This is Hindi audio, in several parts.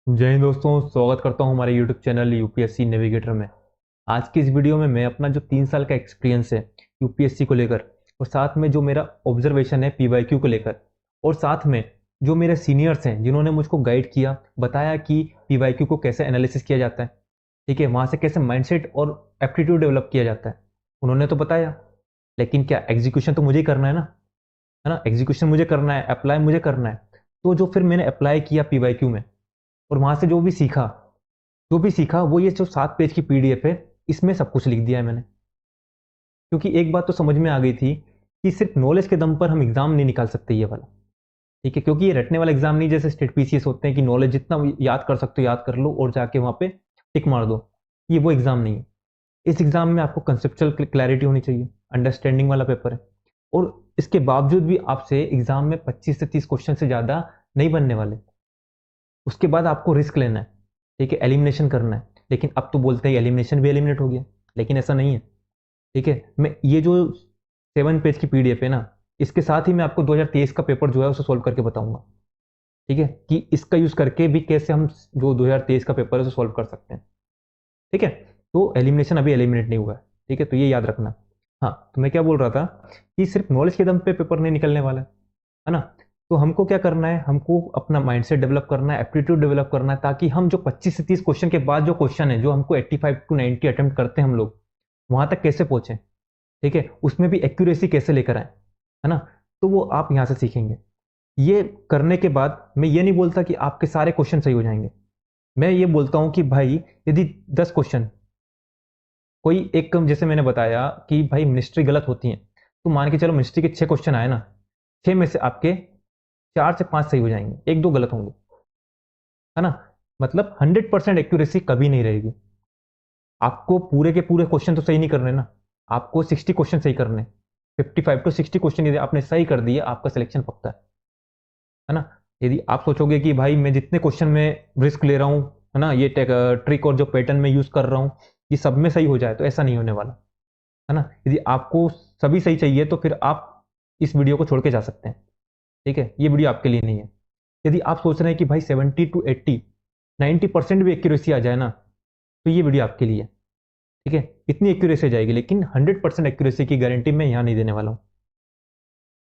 जय हिंद दोस्तों, स्वागत करता हूं हमारे यूट्यूब चैनल यूपीएससी नेविगेटर में। आज की इस वीडियो में मैं अपना जो 3 साल का एक्सपीरियंस है यूपीएससी को लेकर, और साथ में जो मेरा ऑब्जर्वेशन है पीवाईक्यू को लेकर, और साथ में जो मेरे सीनियर्स हैं जिन्होंने मुझको गाइड किया, बताया कि पीवाईक्यू को कैसे एनालिसिस किया जाता है, ठीक है, वहाँ से कैसे माइंडसेट और एप्टीट्यूड डेवलप किया जाता है, उन्होंने तो बताया। लेकिन क्या एग्जीक्यूशन तो मुझे ही करना है ना, एग्जीक्यूशन मुझे करना है, अप्लाई मुझे करना है। तो जो फिर मैंने अप्लाई किया पीवाईक्यू में, और वहां से जो भी सीखा वो ये जो 7 पेज की पीडीएफ है, इसमें सब कुछ लिख दिया है मैंने। क्योंकि एक बात तो समझ में आ गई थी कि सिर्फ नॉलेज के दम पर हम एग्जाम नहीं निकाल सकते ये वाला, ठीक है। क्योंकि ये रटने वाला एग्जाम नहीं, जैसे स्टेट पीसीएस होते हैं कि नॉलेज जितना याद कर सकते हो याद कर लो और जाके वहां पे टिक मार दो। ये वो एग्जाम नहीं है। इस एग्जाम में आपको कंसेप्चुअल क्लैरिटी होनी चाहिए, अंडरस्टैंडिंग वाला पेपर है। और इसके बावजूद भी आपसे एग्जाम में 25 से 30 क्वेश्चन से ज्यादा नहीं बनने वाले। उसके बाद आपको रिस्क लेना है, ठीक है, एलिमिनेशन करना है। लेकिन अब तो बोलते हैं एलिमिनेशन भी एलिमिनेट हो गया, लेकिन ऐसा नहीं है, ठीक है। मैं ये जो 7 पेज की पीडीएफ है ना, इसके साथ ही मैं आपको 2023 का पेपर जो है उसे सॉल्व करके बताऊंगा, ठीक है, कि इसका यूज करके भी कैसे हम जो 2023 का पेपर है उसे सॉल्व कर सकते हैं, ठीक है। तो एलिमिनेशन अभी एलिमिनेट नहीं हुआ है, ठीक है, तो ये याद रखना। हाँ, तो मैं क्या बोल रहा था कि सिर्फ नॉलेज के दम पे पेपर नहीं निकलने वाला है ना। तो हमको क्या करना है, हमको अपना माइंडसेट डेवलप करना है, एप्टीट्यूड डेवलप करना है, ताकि हम जो 25 से 30 क्वेश्चन के बाद जो क्वेश्चन है, जो हमको 85 to 90 अटेम्प्ट करते हैं हम लोग, वहां तक कैसे पहुंचे, ठीक है, उसमें भी एक्यूरेसी कैसे लेकर आए, है ना। तो वो आप यहां से सीखेंगे। ये करने के बाद मैं ये नहीं बोलता कि आपके सारे क्वेश्चन सही हो जाएंगे। मैं ये बोलता हूं कि भाई, यदि 10 क्वेश्चन कोई एक, जैसे मैंने बताया कि भाई मिनिस्ट्री गलत होती है, तो मान के चलो मिनिस्ट्री के 6 क्वेश्चन आए ना, 6 में से आपके 4 से 5 सही हो जाएंगे, एक दो गलत होंगे, है ना। मतलब 100% एक्यूरेसी कभी नहीं रहेगी। आपको पूरे के पूरे क्वेश्चन तो सही नहीं करने ना, आपको 60 क्वेश्चन सही करने। 55 to 60 क्वेश्चन यदि आपने सही कर दिए, आपका सिलेक्शन पक्का है ना। यदि आप सोचोगे कि भाई मैं जितने क्वेश्चन में रिस्क ले रहा हूँ, है ना, ये ट्रिक और जो पैटर्न में यूज कर रहा हूँ, ये सब में सही हो जाए, तो ऐसा नहीं होने वाला, है ना। यदि आपको सभी सही चाहिए तो फिर आप इस वीडियो को छोड़ के जा सकते हैं, ठीक है, ये वीडियो आपके लिए नहीं है। यदि आप सोच रहे हैं कि भाई 70 to 80 90% भी एक्यूरेसी आ जाए ना, तो ये वीडियो आपके लिए है, ठीक है। इतनी एक्यूरेसी आ जाएगी, लेकिन 100% एक्यूरेसी की गारंटी मैं यहाँ नहीं देने वाला हूँ,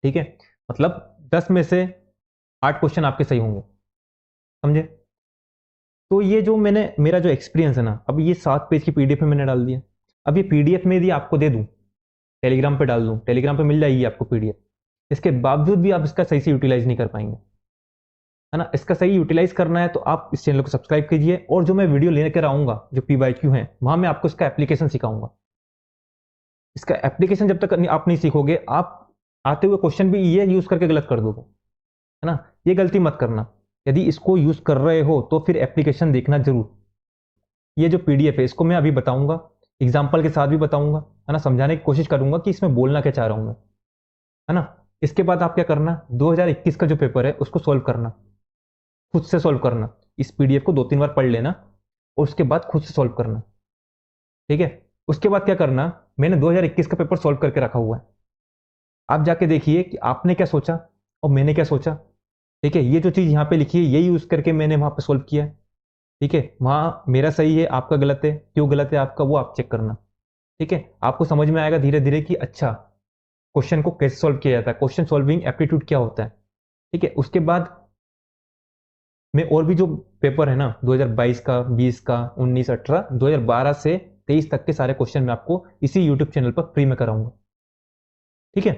ठीक है। मतलब 10 में से 8 क्वेश्चन आपके सही होंगे, समझे। तो ये जो मैंने मेरा जो एक्सपीरियंस है ना, अब ये 7 पेज की पीडीएफ में मैंने डाल दिया। अब ये पीडीएफ में यदि आपको दे दूं, टेलीग्राम पे डाल दूं, टेलीग्राम पे मिल जाएगी आपको पीडीएफ, इसके बावजूद भी आप इसका सही से यूटिलाइज नहीं कर पाएंगे, है ना। इसका सही यूटिलाइज करना है तो आप इस चैनल को सब्सक्राइब कीजिए, और जो मैं वीडियो लेकर आऊंगा जो पीवाईक्यू है, वहां मैं आपको इसका एप्लीकेशन सिखाऊंगा। इसका एप्लीकेशन जब तक आप नहीं सीखोगे, आप आते हुए क्वेश्चन भी ये यूज करके गलत कर दोगे, है ना। ये गलती मत करना। यदि इसको यूज कर रहे हो तो फिर एप्लीकेशन देखना जरूर। ये जो पीडीएफ है इसको मैं अभी बताऊंगा, एग्जाम्पल के साथ भी बताऊंगा, है ना, समझाने की कोशिश करूंगा कि इसमें बोलना क्या चाह रहा हूं मैं, है ना। इसके बाद आप क्या करना, 2021 का जो पेपर है उसको सोल्व करना, खुद से सोल्व करना। इस पीडीएफ को 2-3 बार पढ़ लेना, और उसके बाद खुद से सोल्व करना, ठीक है। उसके बाद क्या करना, मैंने 2021 का पेपर सोल्व करके रखा हुआ है। आप जाके देखिए कि आपने क्या सोचा और मैंने क्या सोचा, ठीक है। ये जो चीज यहाँ पे लिखी है, ये यूज करके मैंने वहां पे सोल्व किया है, ठीक है। वहां मेरा सही है, आपका गलत है, क्यों गलत है आपका वो आप चेक करना, ठीक है। आपको समझ में आएगा धीरे धीरे कि अच्छा, क्वेश्चन को कैसे सॉल्व किया जाता है, क्वेश्चन सॉल्विंग एप्टीट्यूड क्या होता है, ठीक है। उसके बाद में और भी जो पेपर है ना, 2022 का, 20 का, 19, 18, 2012 से 23 तक के सारे क्वेश्चन मैं आपको इसी यूट्यूब चैनल पर फ्री में कराऊंगा, ठीक है।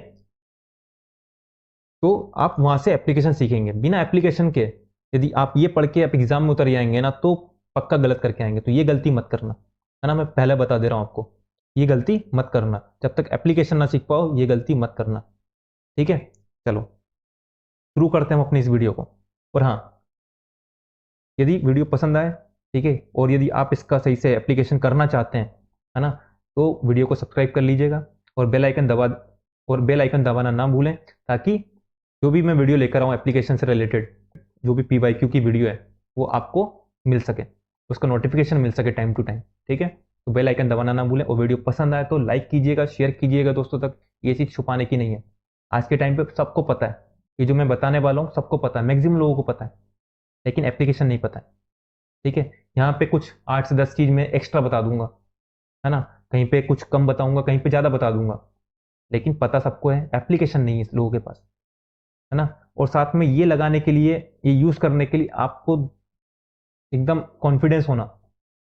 तो आप वहां से एप्लीकेशन सीखेंगे। बिना एप्लीकेशन के यदि आप ये पढ़ के आप एग्जाम में उतर जाएंगे ना, तो पक्का गलत करके आएंगे। तो ये गलती मत करना, है ना, मैं पहले बता दे रहा हूं आपको, ये गलती मत करना। जब तक एप्लीकेशन ना सीख पाओ, ये गलती मत करना, ठीक है। चलो शुरू करते हैं हम अपनी इस वीडियो को। और हाँ, यदि वीडियो पसंद आए, ठीक है, और यदि आप इसका सही से एप्लीकेशन करना चाहते हैं, है ना, तो वीडियो को सब्सक्राइब कर लीजिएगा, और बेल आइकन दबाना ना भूलें, ताकि जो भी मैं वीडियो लेकर आऊँ एप्लीकेशन से रिलेटेड, जो भी पीवाईक्यू की वीडियो है, वो आपको मिल सके, उसका नोटिफिकेशन मिल सके टाइम टू टाइम, ठीक है। तो बेल आइकन दबाना ना भूलें, और वीडियो पसंद आए तो लाइक कीजिएगा, शेयर कीजिएगा दोस्तों तक। ये चीज़ छुपाने की नहीं है। आज के टाइम पे सबको पता है, ये जो मैं बताने वाला हूँ सबको पता है, मैक्सिमम लोगों को पता है, लेकिन एप्लीकेशन नहीं पता है। ठीक है, यहाँ पे कुछ 8 से 10 चीज मैं एक्स्ट्रा बता दूंगा, है ना, कहीं पे कुछ कम बताऊंगा, कहीं पे ज्यादा बता दूंगा, लेकिन पता सबको है, एप्लीकेशन नहीं है इस लोगों के पास, है ना। और साथ में ये लगाने के लिए, ये यूज करने के लिए आपको एकदम कॉन्फिडेंस होना,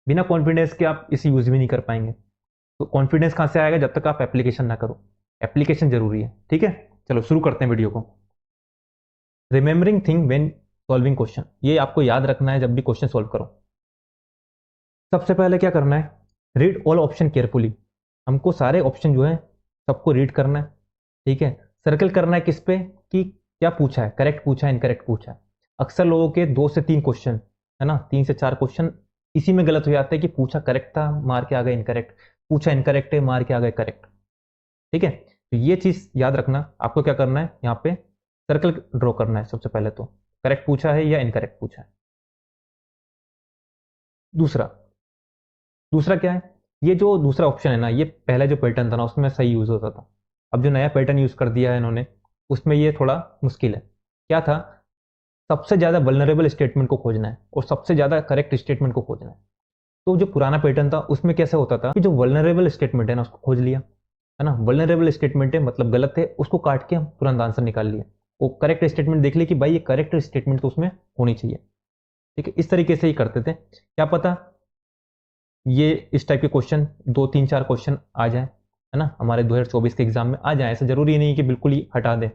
बिना कॉन्फिडेंस के आप इसे यूज भी नहीं कर पाएंगे। तो कॉन्फिडेंस कहाँ से आएगा, जब तक आप एप्लीकेशन ना करो। एप्लीकेशन जरूरी है, ठीक है। चलो शुरू करते हैं वीडियो को। Remembering thing when solving question, ये आपको याद रखना है जब भी क्वेश्चन सॉल्व करो। सबसे पहले क्या करना है, रीड ऑल ऑप्शन केयरफुली। हमको सारे ऑप्शन जो है सबको रीड करना है, ठीक है। सर्कल करना है किस पे, कि क्या पूछा है, करेक्ट पूछा है, इनकरेक्ट पूछा है। अक्सर लोगों के 2 से 3 क्वेश्चन, है ना, 3 से 4 क्वेश्चन इसी में गलत हो जाते हैं कि पूछा करेक्ट था, मार के आ गए इनकरेक्ट, पूछा इनकरेक्ट है, मार के आ गए करेक्ट, ठीक है। तो ये चीज याद रखना, आपको क्या करना है, यहाँ पे सर्कल ड्रॉ करना है सबसे पहले, तो करेक्ट पूछा है या इनकरेक्ट पूछा है। दूसरा दूसरा क्या है, ये जो दूसरा ऑप्शन है ना, ये पहला जो पैटर्न था ना उसमें सही यूज होता था। अब जो नया पैटर्न यूज कर दिया है इन्होंने, उसमें ये थोड़ा मुश्किल है। क्या था, सबसे ज्यादा वल्नरेबल स्टेटमेंट को खोजना है और सबसे ज्यादा करेक्ट स्टेटमेंट को खोजना है। तो जो पुराना पैटर्न था उसमें कैसे होता था कि जो वल्नरेबल स्टेटमेंट है ना उसको खोज लिया, है ना, वल्नरेबल स्टेटमेंट है मतलब गलत है, उसको काट के हम तुरंत आंसर निकाल लिया। वो करेक्ट स्टेटमेंट देख लिया कि भाई ये करेक्ट स्टेटमेंट तो उसमें होनी चाहिए, ठीक है। इस तरीके से ही करते थे, क्या पता ये इस टाइप के क्वेश्चन 2 3 4 क्वेश्चन आ जाए, है ना, हमारे 2024 के एग्जाम में आ जाए। ऐसा जरूरी नहीं है कि बिल्कुल ही हटा दें,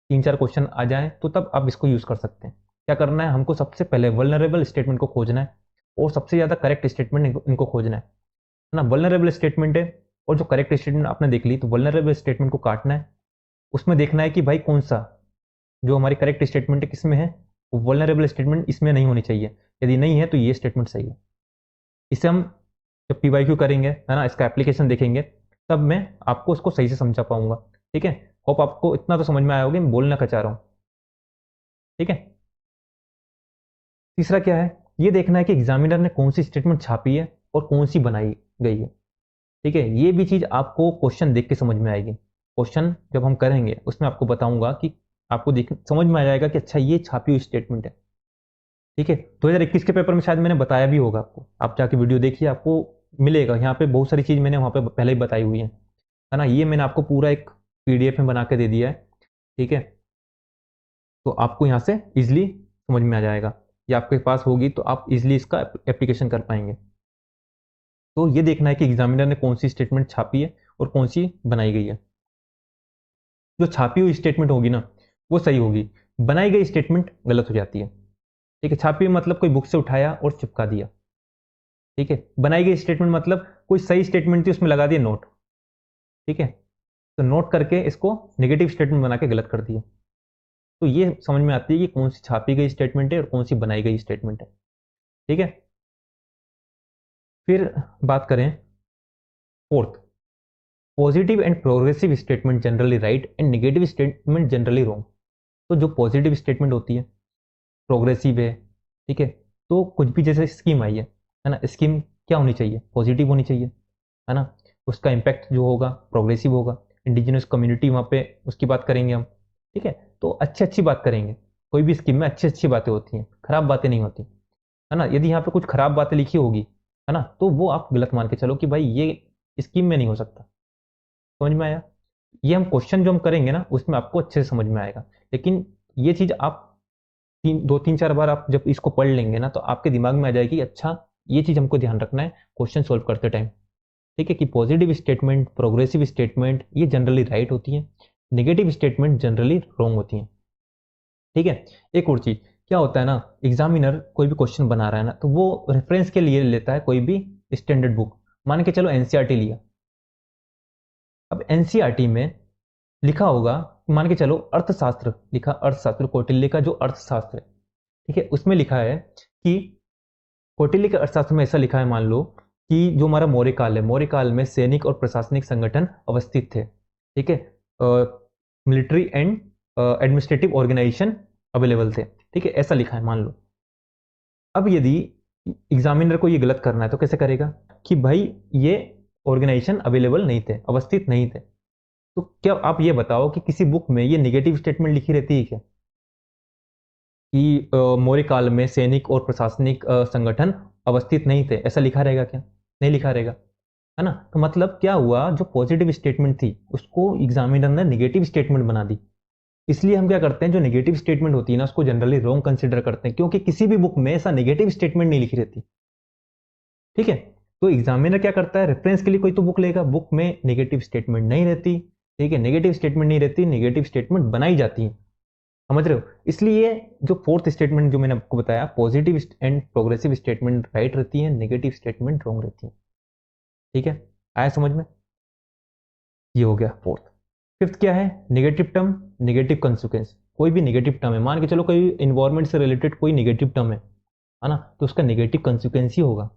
3 4 क्वेश्चन आ जाए तो तब आप इसको यूज कर सकते हैं। क्या करना है, हमको सबसे पहले वल्नरेबल स्टेटमेंट को खोजना है और सबसे ज्यादा करेक्ट स्टेटमेंट इनको खोजना है ना। वल्नरेबल स्टेटमेंट है और जो करेक्ट स्टेटमेंट आपने देख ली, तो वल्नरेबल स्टेटमेंट को काटना है, उसमें देखना है कि भाई कौन सा जो हमारी करेक्ट स्टेटमेंट है किसमें है, वल्नरेबल स्टेटमेंट इसमें नहीं होनी चाहिए। यदि नहीं है तो ये स्टेटमेंट सही है। इसे हम जब पीवाईक्यू करेंगे, है ना, इसका एप्लीकेशन देखेंगे, तब मैं आपको उसको सही से समझा पाऊंगा, ठीक है। होप आपको इतना तो समझ में आया होगा, मैं बोलना क्या चाह रहा हूँ, ठीक है। तीसरा क्या है, ये देखना है कि एग्जामिनर ने कौन सी स्टेटमेंट छापी है और कौन सी बनाई गई है, ठीक है। ये भी चीज आपको क्वेश्चन देख के समझ में आएगी। क्वेश्चन जब हम करेंगे उसमें आपको बताऊंगा कि आपको देख समझ में आ जाएगा कि अच्छा ये छापी हुई स्टेटमेंट है, ठीक है। 2021 के पेपर में शायद मैंने बताया भी होगा आपको, आप जाके वीडियो देखिए, आपको मिलेगा यहाँ पे बहुत सारी चीज मैंने वहाँ पे पहले ही बताई हुई है ना। ये मैंने आपको पूरा एक पीडीएफ में बना के दे दिया है, ठीक है। तो आपको यहाँ से इजिली समझ में आ जाएगा, ये आपके पास होगी तो आप इजिली इसका एप्लीकेशन कर पाएंगे। तो ये देखना है कि एग्जामिनर ने कौन सी स्टेटमेंट छापी है और कौन सी बनाई गई है। जो छापी हुई स्टेटमेंट होगी ना वो सही होगी, बनाई गई स्टेटमेंट गलत हो जाती है, ठीक है। छापी हुई मतलब कोई बुक से उठाया और चिपका दिया, ठीक है। बनाई गई स्टेटमेंट मतलब कोई सही स्टेटमेंट थी उसमें लगा दिया नोट, ठीक है। तो नोट करके इसको नेगेटिव स्टेटमेंट बना के गलत कर दिया। तो ये समझ में आती है कि कौन सी छापी गई स्टेटमेंट है और कौन सी बनाई गई स्टेटमेंट है, ठीक है। फिर बात करें fourth, positive and progressive statement generally right and negative statement generally wrong. तो जो पॉजिटिव स्टेटमेंट होती है, प्रोग्रेसिव है, ठीक है, तो कुछ भी जैसे स्कीम आई है ना, स्कीम क्या होनी चाहिए, पॉजिटिव होनी चाहिए, है ना। उसका इम्पैक्ट जो होगा प्रोग्रेसिव होगा, इंडिजिनस कम्युनिटी वहाँ पे उसकी बात करेंगे हम, ठीक है। तो अच्छी अच्छी बात करेंगे, कोई भी स्कीम में अच्छी अच्छी बातें होती हैं, खराब बातें नहीं होती, है ना। यदि यहाँ पे कुछ खराब बातें लिखी होगी, है ना, तो वो आप गलत मान के चलो कि भाई ये स्कीम में नहीं हो सकता। समझ में आया, ये हम क्वेश्चन जो हम करेंगे ना उसमें आपको अच्छे से समझ में आएगा। लेकिन ये चीज आप 2 3 4 बार आप जब इसको पढ़ लेंगे ना तो आपके दिमाग में आ जाएगी, अच्छा ये चीज हमको ध्यान रखना है क्वेश्चन सोल्व करते टाइम, ठीक है, कि पॉजिटिव स्टेटमेंट प्रोग्रेसिव स्टेटमेंट ये जनरली राइट होती है, नेगेटिव स्टेटमेंट जनरली रॉन्ग होती है, ठीक है। एक और चीज क्या होता है ना, एग्जामिनर कोई भी क्वेश्चन बना रहा है ना तो वो रेफरेंस के लिए लेता है कोई भी स्टैंडर्ड बुक, मान के चलो एनसीईआरटी लिया। अब एनसीईआरटी में लिखा होगा, मान के चलो अर्थशास्त्र लिखा, अर्थशास्त्र कौटिल्य का जो अर्थशास्त्र है, ठीक है, उसमें लिखा है कि कौटिल्य के अर्थशास्त्र में ऐसा लिखा है, मान लो कि जो हमारा मौर्य काल है, मौर्य काल में सैनिक और प्रशासनिक संगठन अवस्थित थे, ठीक है, military and administrative organisation available थे, ठीक है, ऐसा लिखा है मान लो। अब यदि एग्जामिनर को ये गलत करना है तो कैसे करेगा कि भाई ये ऑर्गेनाइजेशन अवेलेबल नहीं थे, अवस्थित नहीं थे। तो क्या आप ये बताओ कि किसी बुक में ये निगेटिव स्टेटमेंट लिखी रहती है क्या, कि मौर्य काल में सैनिक और प्रशासनिक संगठन अवस्थित नहीं थे, ऐसा लिखा रहेगा क्या? नहीं लिखा रहेगा, है ना। तो मतलब क्या हुआ, जो पॉजिटिव स्टेटमेंट थी उसको एग्जामिनर ने निगेटिव स्टेटमेंट बना दी। इसलिए हम क्या करते हैं, जो नेगेटिव स्टेटमेंट होती है ना उसको जनरली रॉन्ग कंसिडर करते हैं, क्योंकि किसी भी बुक में ऐसा नेगेटिव स्टेटमेंट नहीं लिखी रहती। ठीक है, तो एग्जामिनर क्या करता है, रेफरेंस के लिए कोई तो बुक लेगा, बुक में नेगेटिव स्टेटमेंट नहीं रहती। ठीक है, नेगेटिव स्टेटमेंट नहीं रहती, नेगेटिव स्टेटमेंट बनाई जाती है, समझ रहे हो। इसलिए जो फोर्थ स्टेटमेंट जो मैंने आपको बताया, positive and progressive statement right रहती है, नेगेटिव स्टेटमेंट रॉन्ग रहती है। ठीक है, आया समझ में? ये हो गया फोर्थ। फिफ्थ क्या है, नेगेटिव टर्म, नेगेटिव कंसिक्वेंस। कोई भी नेगेटिव टर्म है, मान के चलो कोई इन्वायरमेंट से रिलेटेड कोई नेगेटिव टर्म है ना, तो उसका नेगेटिव कंसिक्वेंस ही होगा।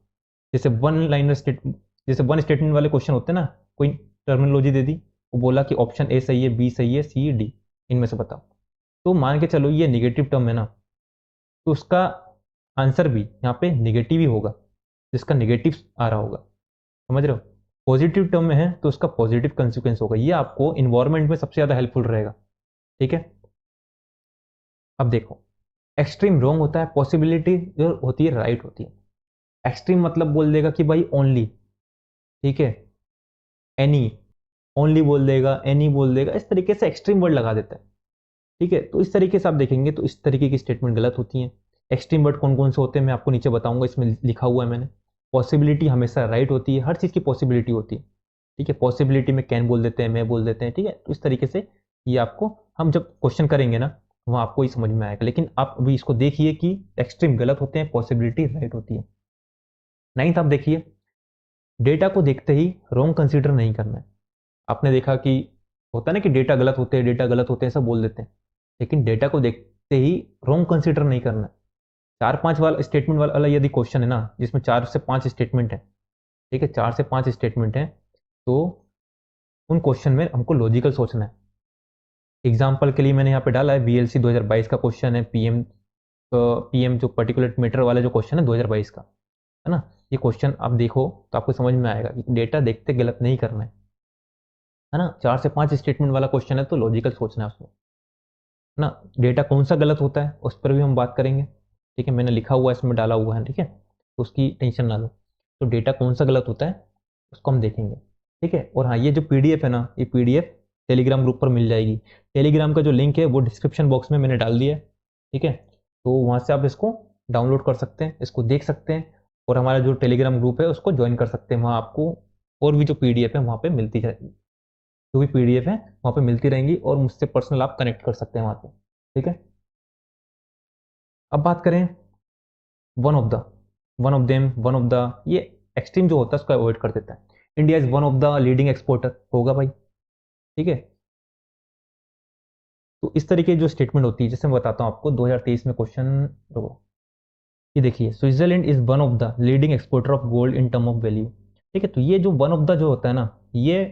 जैसे वन लाइनर स्टेट, जैसे वन स्टेटमेंट वाले क्वेश्चन होते हैं ना, कोई टर्मिनोलॉजी दे दी, वो बोला कि ऑप्शन ए सही है, बी सही है, सी डी, इनमें से बताओ। तो मान के चलो ये नेगेटिव टर्म है ना, तो उसका आंसर भी यहाँ पे नेगेटिव ही होगा, जिसका नेगेटिव आ रहा होगा, समझ रहे हो। पॉजिटिव टर्म में है तो उसका पॉजिटिव कंसिक्वेंस होगा। ये आपको इन्वायरमेंट में सबसे ज़्यादा हेल्पफुल रहेगा। ठीक है, अब देखो, एक्सट्रीम रॉन्ग होता है, पॉसिबिलिटी जो होती है राइट होती है। एक्सट्रीम मतलब बोल देगा कि भाई ओनली, ठीक है, एनी, ओनली बोल देगा, एनी बोल देगा, इस तरीके से एक्सट्रीम वर्ड लगा देता है। ठीक है, तो इस तरीके से आप देखेंगे तो इस तरीके की स्टेटमेंट गलत होती है। एक्सट्रीम वर्ड कौन कौन से होते हैं मैं आपको नीचे बताऊंगा, इसमें लिखा हुआ है मैंने। पॉसिबिलिटी हमेशा राइट होती है, हर चीज़ की पॉसिबिलिटी होती है। ठीक है, पॉसिबिलिटी में कैन बोल देते हैं, मैं बोल देते हैं। ठीक है, तो इस तरीके से ये आपको, हम जब क्वेश्चन करेंगे ना वहाँ आपको ही समझ में आएगा। लेकिन आप अभी इसको देखिए कि एक्सट्रीम गलत होते हैं, पॉसिबिलिटी राइट होती है। नाइन्थ आप देखिए, डेटा को देखते ही रॉन्ग कंसीडर नहीं करना है। आपने देखा कि होता है ना कि डेटा गलत होते हैं, डेटा गलत होते हैं, सब बोल देते हैं, लेकिन डेटा को देखते ही रॉन्ग कंसीडर नहीं करना है। चार पांच वाला स्टेटमेंट वाला यदि क्वेश्चन है ना, जिसमें 4 से 5 स्टेटमेंट है, ठीक है, 4 से 5 स्टेटमेंट है, तो उन क्वेश्चन में हमको लॉजिकल सोचना है। एग्जाम्पल के लिए मैंने यहाँ पे डाला है बीएलसी 2022 का क्वेश्चन है, पीएम जो पर्टिकुलर मीटर वाला जो क्वेश्चन है 2022 का, है ना। ये क्वेश्चन आप देखो तो आपको समझ में आएगा कि डेटा देखते गलत नहीं करना है ना। 4 से 5 स्टेटमेंट वाला क्वेश्चन है तो लॉजिकल सोचना है उसमें, है ना। डेटा कौन सा गलत होता है उस पर भी हम बात करेंगे। ठीक है, मैंने लिखा हुआ है, इसमें डाला हुआ है, ठीक है, तो उसकी टेंशन ना लो। तो डेटा कौन सा गलत होता है उसको हम देखेंगे। ठीक है, और हाँ, ये जो पीडीएफ है ना, ये पीडीएफ टेलीग्राम ग्रुप पर मिल जाएगी। टेलीग्राम का जो लिंक है वो डिस्क्रिप्शन बॉक्स में मैंने डाल दिया है। ठीक है, तो वहाँ से आप इसको डाउनलोड कर सकते हैं, इसको देख सकते हैं, और हमारा जो टेलीग्राम ग्रुप है उसको ज्वाइन कर सकते हैं। वहाँ आपको और भी जो पीडीएफ है वहाँ पे मिलती जाएगी, जो भी पीडीएफ है वहाँ पे मिलती रहेंगी, और मुझसे पर्सनल आप कनेक्ट कर सकते हैं वहाँ पे। ठीक है, अब बात करें one of the, one of them, one of the, ये एक्सट्रीम जो होता है उसको अवॉइड कर देता है। India is one of the leading exporter होगा भाई। ठीक है, तो इस तरीके जो स्टेटमेंट होती है, जैसे मैं बताता हूँ आपको 2023 में क्वेश्चन, देखो ये देखिए, Switzerland is one of the leading exporter of gold in term of value. ठीक है, तो ये जो वन ऑफ द जो होता है ना, ये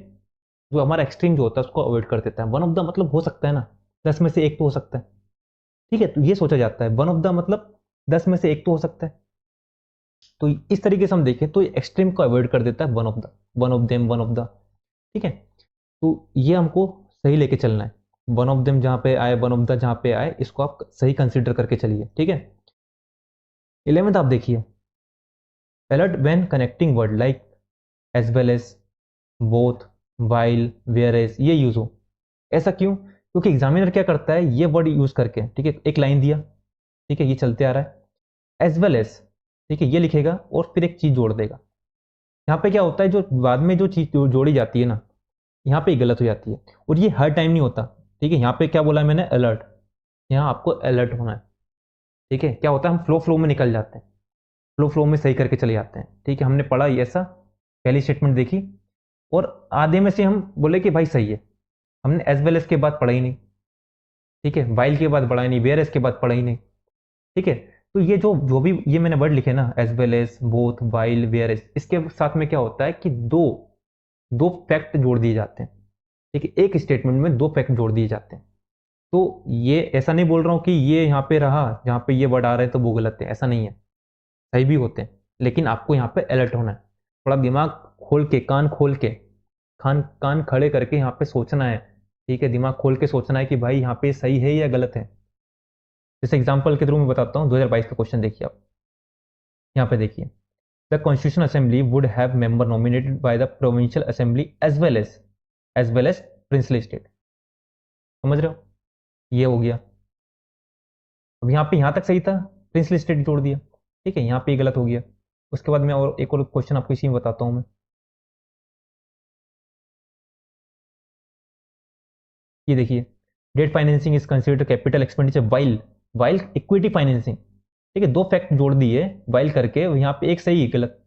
जो हमारा एक्सट्रीम जो होता है उसको अवॉइड कर देता है। वन ऑफ द मतलब हो सकता है ना, 10 में से 1 तो हो सकता है। ठीक है, तो ये सोचा जाता है, वन ऑफ द मतलब 10 में से 1 तो हो सकता है। तो इस तरीके से हम देखें तो एक्सट्रीम को अवॉइड कर देता है one of the, one of them, one of the. ठीक है, तो ये हमको सही लेके चलना है। वन ऑफ देम जहाँ पे आए, वन ऑफ द जहाँ पे आए, इसको आप सही कंसिडर करके चलिए। ठीक है, 11th आप देखिए, alert when connecting word like as well as, both, while, whereas, ये यूज हो। ऐसा क्यों? क्योंकि एग्जामिनर क्या करता है, ये वर्ड यूज करके, ठीक है, एक लाइन दिया, ठीक है, ये चलते आ रहा है, एज वेल एज, ठीक है, ये लिखेगा और फिर एक चीज जोड़ देगा। यहाँ पे क्या होता है, जो बाद में जो चीज जोड़ी जाती है ना, यहाँ पे गलत हो जाती है, और ये हर टाइम नहीं होता। ठीक है, यहाँ पे क्या बोला है मैंने, अलर्ट, यहाँ आपको अलर्ट होना है। ठीक है, क्या होता है, हम फ्लो फ्लो में निकल जाते हैं, फ्लो फ्लो में सही करके चले जाते हैं। ठीक है, हमने पढ़ा ये ऐसा, पहली स्टेटमेंट देखी, और आधे में से हम बोले कि भाई सही है, हमने एज वेल एज के बाद पढ़ा ही नहीं। ठीक है, वाइल के बाद पढ़ा ही नहीं, वेयर एज के बाद पढ़ा ही नहीं। ठीक है, तो ये जो जो भी ये मैंने वर्ड लिखे ना, as well as, both, while, whereas, इसके साथ में क्या होता है कि दो दो फैक्ट जोड़ दिए जाते हैं। ठीक है, एक स्टेटमेंट में 2 फैक्ट जोड़ दिए जाते हैं। तो ये ऐसा नहीं बोल रहा हूँ कि ये यहाँ पे रहा, जहाँ पे ये वर्ड आ रहे हैं तो वो गलत है, ऐसा नहीं है, सही भी होते हैं। लेकिन आपको यहाँ पे अलर्ट होना है, थोड़ा दिमाग खोल के, कान खोल के, कान खड़े करके यहाँ पे सोचना है। ठीक है, दिमाग खोल के सोचना है कि भाई यहाँ पे सही है या गलत है। जैसे एग्जाम्पल के थ्रू मैं बताता हूँ, 2022 का क्वेश्चन देखिए आप, यहाँ पे देखिए, the constitution assembly would have member nominated by the provincial assembly as well as princely state. समझ रहे हो, ये हो गया। अब यहाँ पे यहाँ तक सही था, प्रिंसली स्टेट जोड़ दिया, ठीक है, यहाँ पे गलत हो गया। उसके बाद मैं और एक और क्वेश्चन आपको इसी में बताता हूँ मैं। ये देखिए, debt financing is considered capital expenditure while while equity financing. ठीक है, दो फैक्ट जोड़ दिए वाइल करके, यहाँ पे एक सही एक गलत।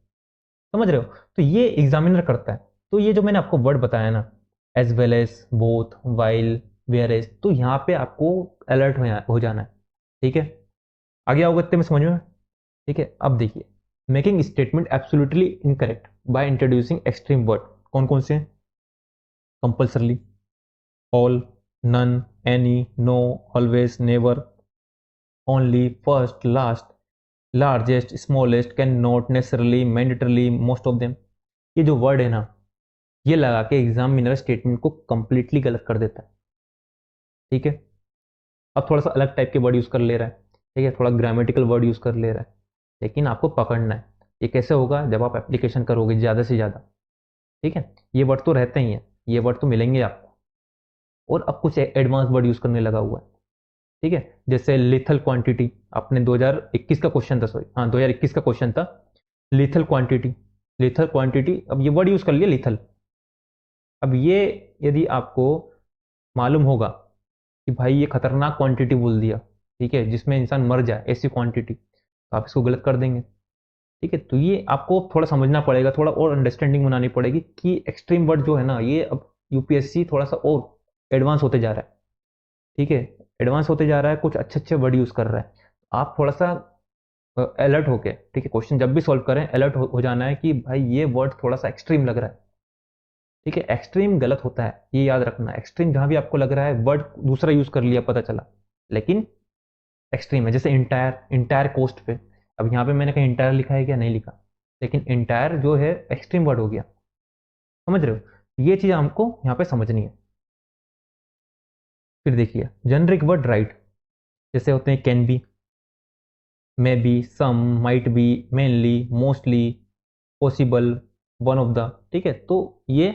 समझ रहे हो, तो ये एग्जामिनर करता है। तो ये जो मैंने आपको वर्ड बताया ना, as well as, both, while, whereas, तो यहाँ पे आपको अलर्ट हो जाना है। ठीक है, आगे आओगे इतने में समझ में। ठीक है, अब देखिए, making statement absolutely incorrect by introducing extreme word. कौन कौन से? Compulsorily, all, none, any, no, always, never, only, first, last, largest, smallest, can not, necessarily, mandatorily, most of them. ये जो वर्ड है ना, ये लगा के एग्जामिनर स्टेटमेंट को कंप्लीटली गलत कर देता है। ठीक है, अब थोड़ा सा अलग टाइप के वर्ड यूज कर ले रहा है, ठीक है, थोड़ा ग्रामेटिकल वर्ड यूज कर ले रहा है, लेकिन आपको पकड़ना है। ये कैसे होगा? जब आप एप्लीकेशन करोगे ज़्यादा से ज़्यादा। ठीक है, ये वर्ड तो रहते ही हैं, ये वर्ड तो मिलेंगे आपको, और अब कुछ एडवांस वर्ड यूज करने लगा हुआ है। ठीक है, जैसे लिथल क्वांटिटी, आपने 2021 का क्वेश्चन था, सॉरी हाँ 2021 का क्वेश्चन था, लिथल क्वांटिटी। लिथल क्वांटिटी, अब ये वर्ड यूज कर लिया लिथल। अब ये यदि आपको मालूम होगा कि भाई ये खतरनाक क्वांटिटी बोल दिया, ठीक है, जिसमें इंसान मर जाए, ऐसी क्वांटिटी, तो आप इसको गलत कर देंगे। ठीक है, तो ये आपको थोड़ा समझना पड़ेगा, थोड़ा और अंडरस्टैंडिंग बनानी पड़ेगी कि एक्सट्रीम वर्ड जो है ना, ये अब यूपीएससी थोड़ा सा और एडवांस होते जा रहा है। ठीक है, एडवांस होते जा रहा है, कुछ अच्छे अच्छे वर्ड यूज कर रहा है। आप थोड़ा सा अलर्ट होके, ठीक है, क्वेश्चन जब भी सॉल्व करें अलर्ट हो जाना है कि भाई ये वर्ड थोड़ा सा एक्सट्रीम लग रहा है। ठीक है, एक्सट्रीम गलत होता है, ये याद रखना। एक्सट्रीम जहां भी आपको लग रहा है, वर्ड दूसरा यूज कर लिया पता चला, लेकिन एक्सट्रीम है। जैसे इंटायर, इंटायर कोस्ट पे, अब यहाँ पे मैंने कहीं इंटायर लिखा है क्या? नहीं लिखा, लेकिन इंटायर जो है एक्सट्रीम वर्ड हो गया। समझ रहे हो, ये चीज हमको यहाँ पे समझनी है। फिर देखिए, जेनरिक वर्ड राइट, जैसे होते हैं can be, may be, some, might be, mainly, mostly, possible, one of the. ठीक है, तो ये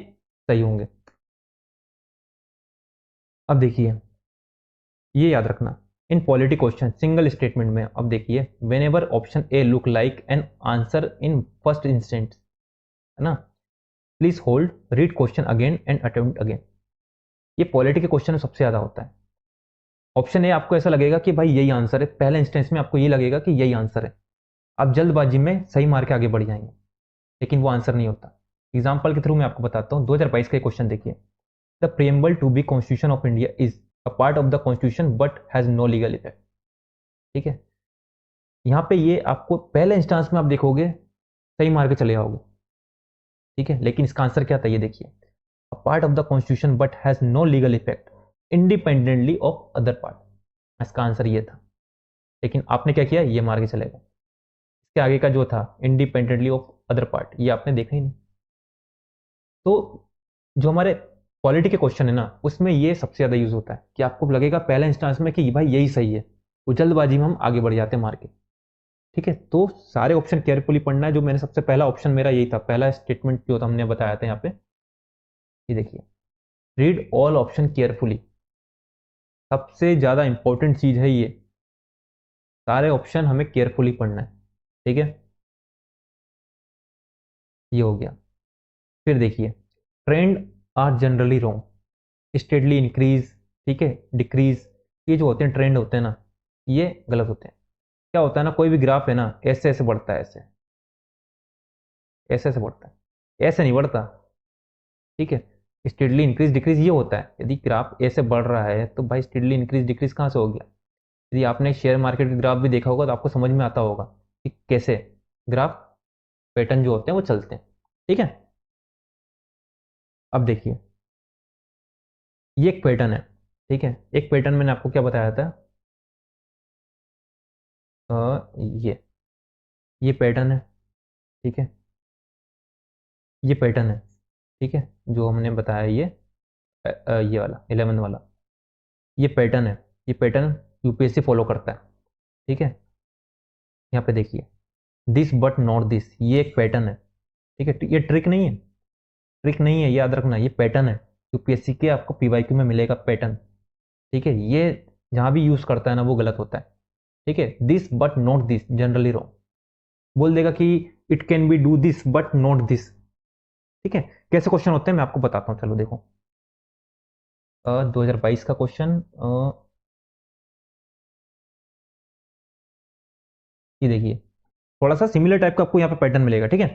सही होंगे। अब देखिए, ये याद रखना, इन पॉलिटी क्वेश्चन सिंगल स्टेटमेंट में, अब देखिए, when ever option A look like an answer in first instant, है ना, please hold, read question again and attempt again. ये पॉलिटी के क्वेश्चन में सबसे ज्यादा होता है। ऑप्शन ए आपको ऐसा लगेगा कि भाई यही आंसर है, पहले इंस्टेंस में आपको ये लगेगा कि यही आंसर है, आप जल्दबाजी में सही मार के आगे बढ़ जाएंगे, लेकिन वो आंसर नहीं होता। एग्जाम्पल के थ्रू मैं आपको बताता हूँ, 2022 का क्वेश्चन देखिए, the preamble to be constitution of India is a part of the constitution but has no legal effect. ठीक है, यहाँ पे ये आपको पहले इंस्टांस में आप देखोगे सही मार के चले आओगे, ठीक है, लेकिन इसका आंसर क्या था ये देखिए, a part of the constitution but has no legal effect independently of other part. इसका आंसर ये था, लेकिन आपने क्या किया, ये मार के चले गए। इसके आगे का जो था इंडिपेंडेंटली ऑफ अदर पार्ट, ये आपने देखा ही नहीं। तो जो हमारे पॉलिटी के क्वेश्चन है ना, उसमें ये सबसे ज्यादा यूज होता है कि आपको लगेगा पहले इंस्टांस में कि भाई यही सही है, वो जल्दबाजी में हम आगे बढ़ जाते हैं मार के। ठीक है, तो सारे ऑप्शन केयरफुली पढ़ना है। जो मैंने सबसे पहला ऑप्शन मेरा यही था, पहला स्टेटमेंट जो था हमने बताया था यहाँ पे, ये देखिए, रीड ऑल ऑप्शन केयरफुली। सबसे ज्यादा इंपॉर्टेंट चीज है ये, सारे ऑप्शन हमें केयरफुली पढ़ना है। ठीक है, ये हो गया। फिर देखिए, trend are generally wrong, steadily increase, ठीक है, डिक्रीज, ये जो होते हैं ट्रेंड होते हैं ना, ये गलत होते हैं। क्या होता है ना, कोई भी ग्राफ है ना, ऐसे ऐसे बढ़ता है, ऐसे ऐसे ऐसे बढ़ता है, ऐसे नहीं बढ़ता। ठीक है, स्टेडली इंक्रीज डिक्रीज ये होता है। यदि ग्राफ ऐसे बढ़ रहा है तो भाई स्टेडली इंक्रीज डिक्रीज कहाँ से हो गया? यदि आपने शेयर मार्केट का ग्राफ भी देखा होगा तो आपको समझ में आता होगा कि कैसे ग्राफ पैटर्न जो होते हैं वो चलते हैं। ठीक है, अब देखिए, ये एक पैटर्न है। ठीक है, एक पैटर्न मैंने आपको क्या बताया था, ये पैटर्न है। ठीक है, ये पैटर्न है। ठीक है, जो हमने बताया ये ये वाला 11 वाला, ये पैटर्न है। ये पैटर्न यूपीएससी फॉलो करता है। ठीक है, यहाँ पे देखिए दिस बट नॉट दिस, ये एक पैटर्न है। ठीक है, ये ट्रिक नहीं है, ट्रिक नहीं है, याद रखना, ये पैटर्न है। यूपीएससी के आपको पीवाईक्यू में मिलेगा पैटर्न। ठीक है, ये जहां भी यूज करता है ना वो गलत होता है। ठीक है, this but not this generally wrong. बोल देगा कि it can be do this but not this. ठीक है, कैसे क्वेश्चन होते हैं मैं आपको बताता हूँ, चलो देखो। 2022 का क्वेश्चन, ये देखिए, थोड़ा सा सिमिलर टाइप का आपको यहाँ पे पैटर्न मिलेगा। ठीक है,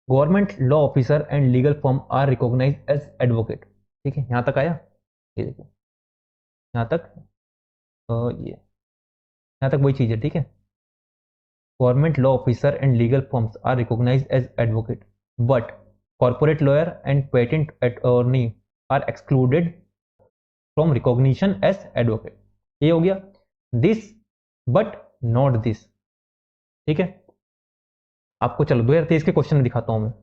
government law officer and legal firm are recognise as advocate. ठीक है, यहाँ तक आया, ये देखिए, यहाँ तक ये यहाँ तक वही चीज़ है। ठीक है, government law officer and legal firms are recognise as advocate, but corporate lawyer and patent attorney are excluded from recognition as advocate. ये हो गया दिस बट नॉट दिस। ठीक है, आपको चलो 2023 के क्वेश्चन में दिखाता हूं मैं।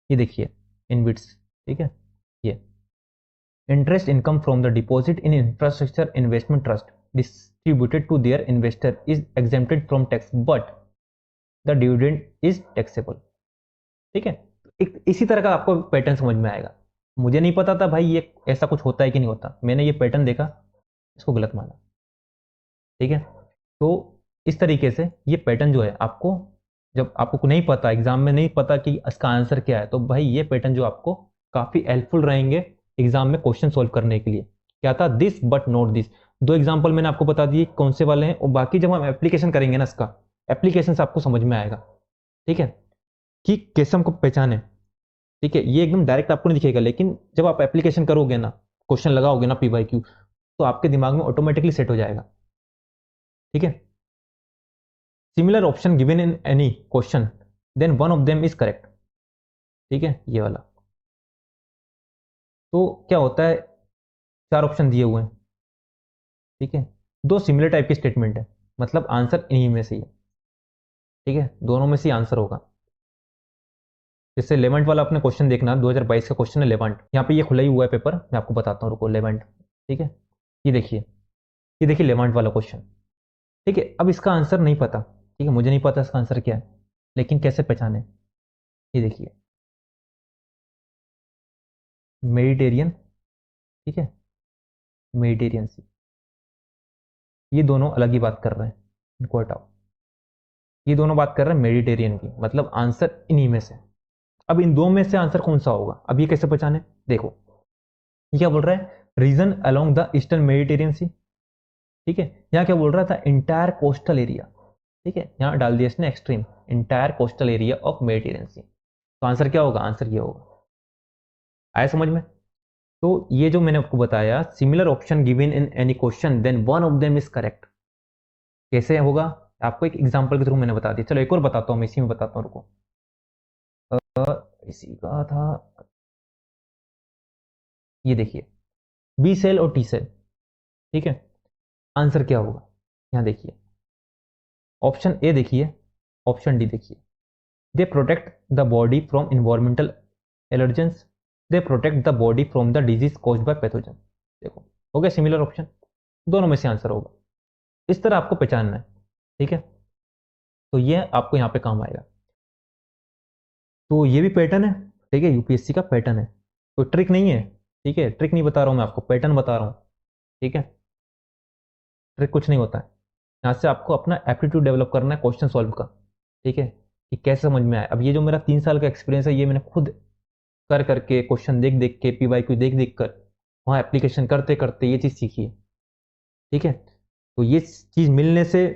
ये देखिए इन बिट्स। ठीक है, ये interest income from the deposit in infrastructure investment trust distributed to their investor is exempted from tax but the dividend is taxable. ठीक है, एक इसी तरह का आपको पैटर्न समझ में आएगा। मुझे नहीं पता था भाई ये ऐसा कुछ होता है कि नहीं होता, मैंने ये पैटर्न देखा, इसको गलत माना। ठीक है, तो इस तरीके से ये पैटर्न जो है आपको, जब आपको नहीं पता, एग्जाम में नहीं पता कि इसका आंसर क्या है, तो भाई ये पैटर्न जो आपको काफी हेल्पफुल रहेंगे एग्जाम में क्वेश्चन सॉल्व करने के लिए। क्या था, दिस बट नॉट दिस। दो एग्जाम्पल मैंने आपको बता दिए कौन से वाले हैं, और बाकी जब हम एप्लीकेशन करेंगे ना, इसका एप्लीकेशन से आपको समझ में आएगा। ठीक है, कि कैसे हमको पहचाने। ठीक है, ये एकदम डायरेक्ट आपको नहीं दिखेगा, लेकिन जब आप एप्लीकेशन करोगे ना, क्वेश्चन लगाओगे ना पीवाईक्यू, तो आपके दिमाग में ऑटोमेटिकली सेट हो जाएगा। ठीक है, similar option given in any question then one of them is correct. ठीक है, ये वाला। तो क्या होता है, चार ऑप्शन दिए हुए हैं। ठीक है, दो सिमिलर टाइप के स्टेटमेंट है, मतलब आंसर इन्हीं में से ही है। ठीक है, दोनों में से आंसर होगा। जैसे लेवंट वाला अपने क्वेश्चन देखना, 2022 का क्वेश्चन है लेवंट। यहाँ पे ये खुला ही हुआ है पेपर, मैं आपको बताता हूँ, रुको, लेवंट। ठीक है, ये देखिए, ये देखिए लेवंट वाला क्वेश्चन। ठीक है, अब इसका आंसर नहीं पता। ठीक है, मुझे नहीं पता इसका आंसर क्या है, लेकिन कैसे पहचाने, ये देखिए, मेडिटेरियन। ठीक है, मेडिटेरियन सी, ये दोनों अलग ही बात कर रहे हैं, इनको हटाओ। ये दोनों बात कर रहे हैं मेडिटेरियन की, मतलब आंसर इन्हीं में से। अब इन दो में से आंसर कौन सा होगा, अब ये कैसे पहचाने, देखो ये क्या बोल रहा है, region along the eastern Mediterranean sea. ठीक है, यहाँ क्या बोल रहा था, इंटायर कोस्टल एरिया। ठीक है, यहाँ डाल दिया इसने extreme, entire coastal area of Mediterranean sea. तो आंसर क्या होगा, आंसर ये होगा। आया समझ में। तो ये जो मैंने आपको बताया, similar option given in any question then one of them is correct, कैसे होगा, आपको एक एग्जांपल के थ्रू मैंने बता दिया। चलो एक और बताता हूँ, मैं इसी में बताता हूँ, रुको। इसी का था, ये देखिए, बी सेल और टी सेल। ठीक है, आंसर क्या होगा, यहाँ देखिए, ऑप्शन ए देखिए, ऑप्शन डी देखिए। They protect the body from environmental allergens, they protect the body from the disease caused by pathogen. देखो, हो गया सिमिलर ऑप्शन, दोनों में से आंसर होगा। इस तरह आपको पहचानना है। ठीक है, तो ये आपको यहाँ पे काम आएगा। तो ये भी पैटर्न है। ठीक है, यूपीएससी का पैटर्न है, कोई ट्रिक नहीं है। ठीक है, ट्रिक नहीं बता रहा हूँ मैं आपको, पैटर्न बता रहा हूँ। ठीक है, ट्रिक कुछ नहीं होता है। यहाँ से आपको अपना एप्टीट्यूड डेवलप करना है क्वेश्चन सॉल्व का। ठीक है, कि कैसे समझ में आए। अब ये जो मेरा 3 साल का एक्सपीरियंस है, ये मैंने खुद कर करके, क्वेश्चन देख देख के, पीवाईक्यू देख देख कर, वहाँ एप्लीकेशन करते करते ये चीज़ सीखी है। ठीक है, तो ये चीज़ मिलने से,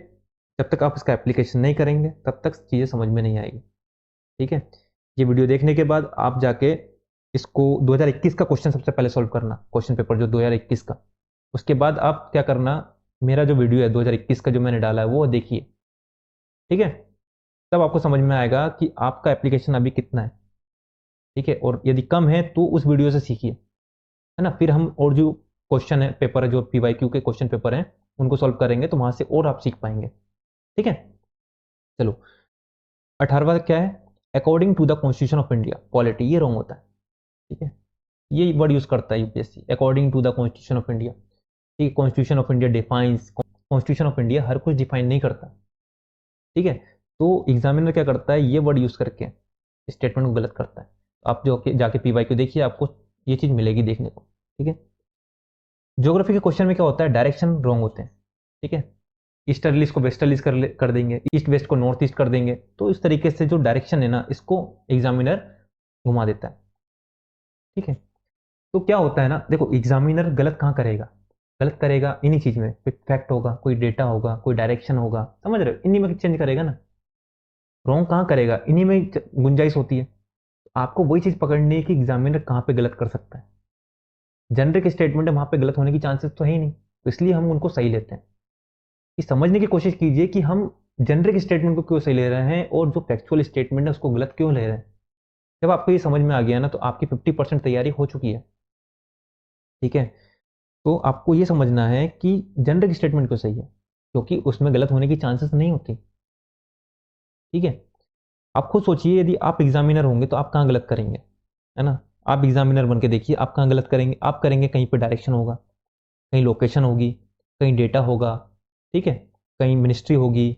जब तक आप इसका एप्लीकेशन नहीं करेंगे तब तक चीज़ें समझ में नहीं आएगी। ठीक है, ये वीडियो देखने के बाद आप जाके इसको 2021 का क्वेश्चन सबसे पहले सॉल्व करना, क्वेश्चन पेपर जो 2021 का। उसके बाद आप क्या करना, मेरा जो वीडियो है 2021 का जो मैंने डाला है वो देखिए। ठीक है, तब आपको समझ में आएगा कि आपका एप्लीकेशन अभी कितना है। ठीक है, और यदि कम है तो उस वीडियो से सीखिए, है ना। फिर हम और जो क्वेश्चन है पेपर है, जो पीवाईक्यू के क्वेश्चन पेपर हैं, उनको सॉल्व करेंगे, तो वहां से और आप सीख पाएंगे। ठीक है, चलो 18वां क्या है, according to the constitution of India polity, ये रॉन्ग होता है। ठीक है, ये वर्ड यूज करता है UPSC, according to the constitution of India. ठीक है, constitution of India defines constitution of India हर कुछ डिफाइन नहीं करता, ठीक है। तो एग्जामिनर क्या करता है, ये वर्ड यूज करके स्टेटमेंट को गलत करता है। आप जो जाके पीवाईक्यू देखिए, आपको ये चीज मिलेगी देखने को, ठीक है। ज्योग्राफी के क्वेश्चन में क्या होता है, डायरेक्शन रॉन्ग होते हैं, ठीक है। ईस्टर्लीज को वेस्टर्लीज कर देंगे, ईस्ट वेस्ट को नॉर्थ ईस्ट कर देंगे, तो इस तरीके से जो डायरेक्शन है ना, इसको एग्जामिनर घुमा देता है, ठीक है। तो क्या होता है ना, देखो एग्जामिनर गलत कहाँ करेगा, गलत करेगा इन्हीं चीज में, कोई फैक्ट होगा, कोई डेटा होगा, कोई डायरेक्शन होगा, समझ रहे हो, इन्हीं में चेंज करेगा ना। रॉन्ग कहाँ करेगा, इन्हीं में गुंजाइश होती है। आपको वही चीज पकड़नी है कि एग्जामिनर कहाँ पे गलत कर सकता है। जेनरिक स्टेटमेंट है, वहां पे गलत होने की चांसेस तो है ही नहीं, तो इसलिए हम उनको सही लेते हैं। कि समझने की कोशिश कीजिए कि हम जेनरिक स्टेटमेंट को क्यों सही ले रहे हैं और जो फैक्चुअल स्टेटमेंट है उसको गलत क्यों ले रहे हैं। जब आपको ये समझ में आ गया ना, तो आपकी 50% तैयारी हो चुकी है, ठीक है। तो आपको ये समझना है कि जेनरिक स्टेटमेंट क्यों सही है, क्योंकि उसमें गलत होने की चांसेस नहीं होती, ठीक है। आप खुद सोचिए, यदि आप एग्जामिनर होंगे तो आप कहाँ गलत करेंगे, है ना। आप एग्जामिनर बन के देखिए, आप कहाँ गलत करेंगे। आप करेंगे कहीं पे डायरेक्शन होगा, कहीं लोकेशन होगी, कहीं डेटा होगा, ठीक है, कहीं मिनिस्ट्री होगी,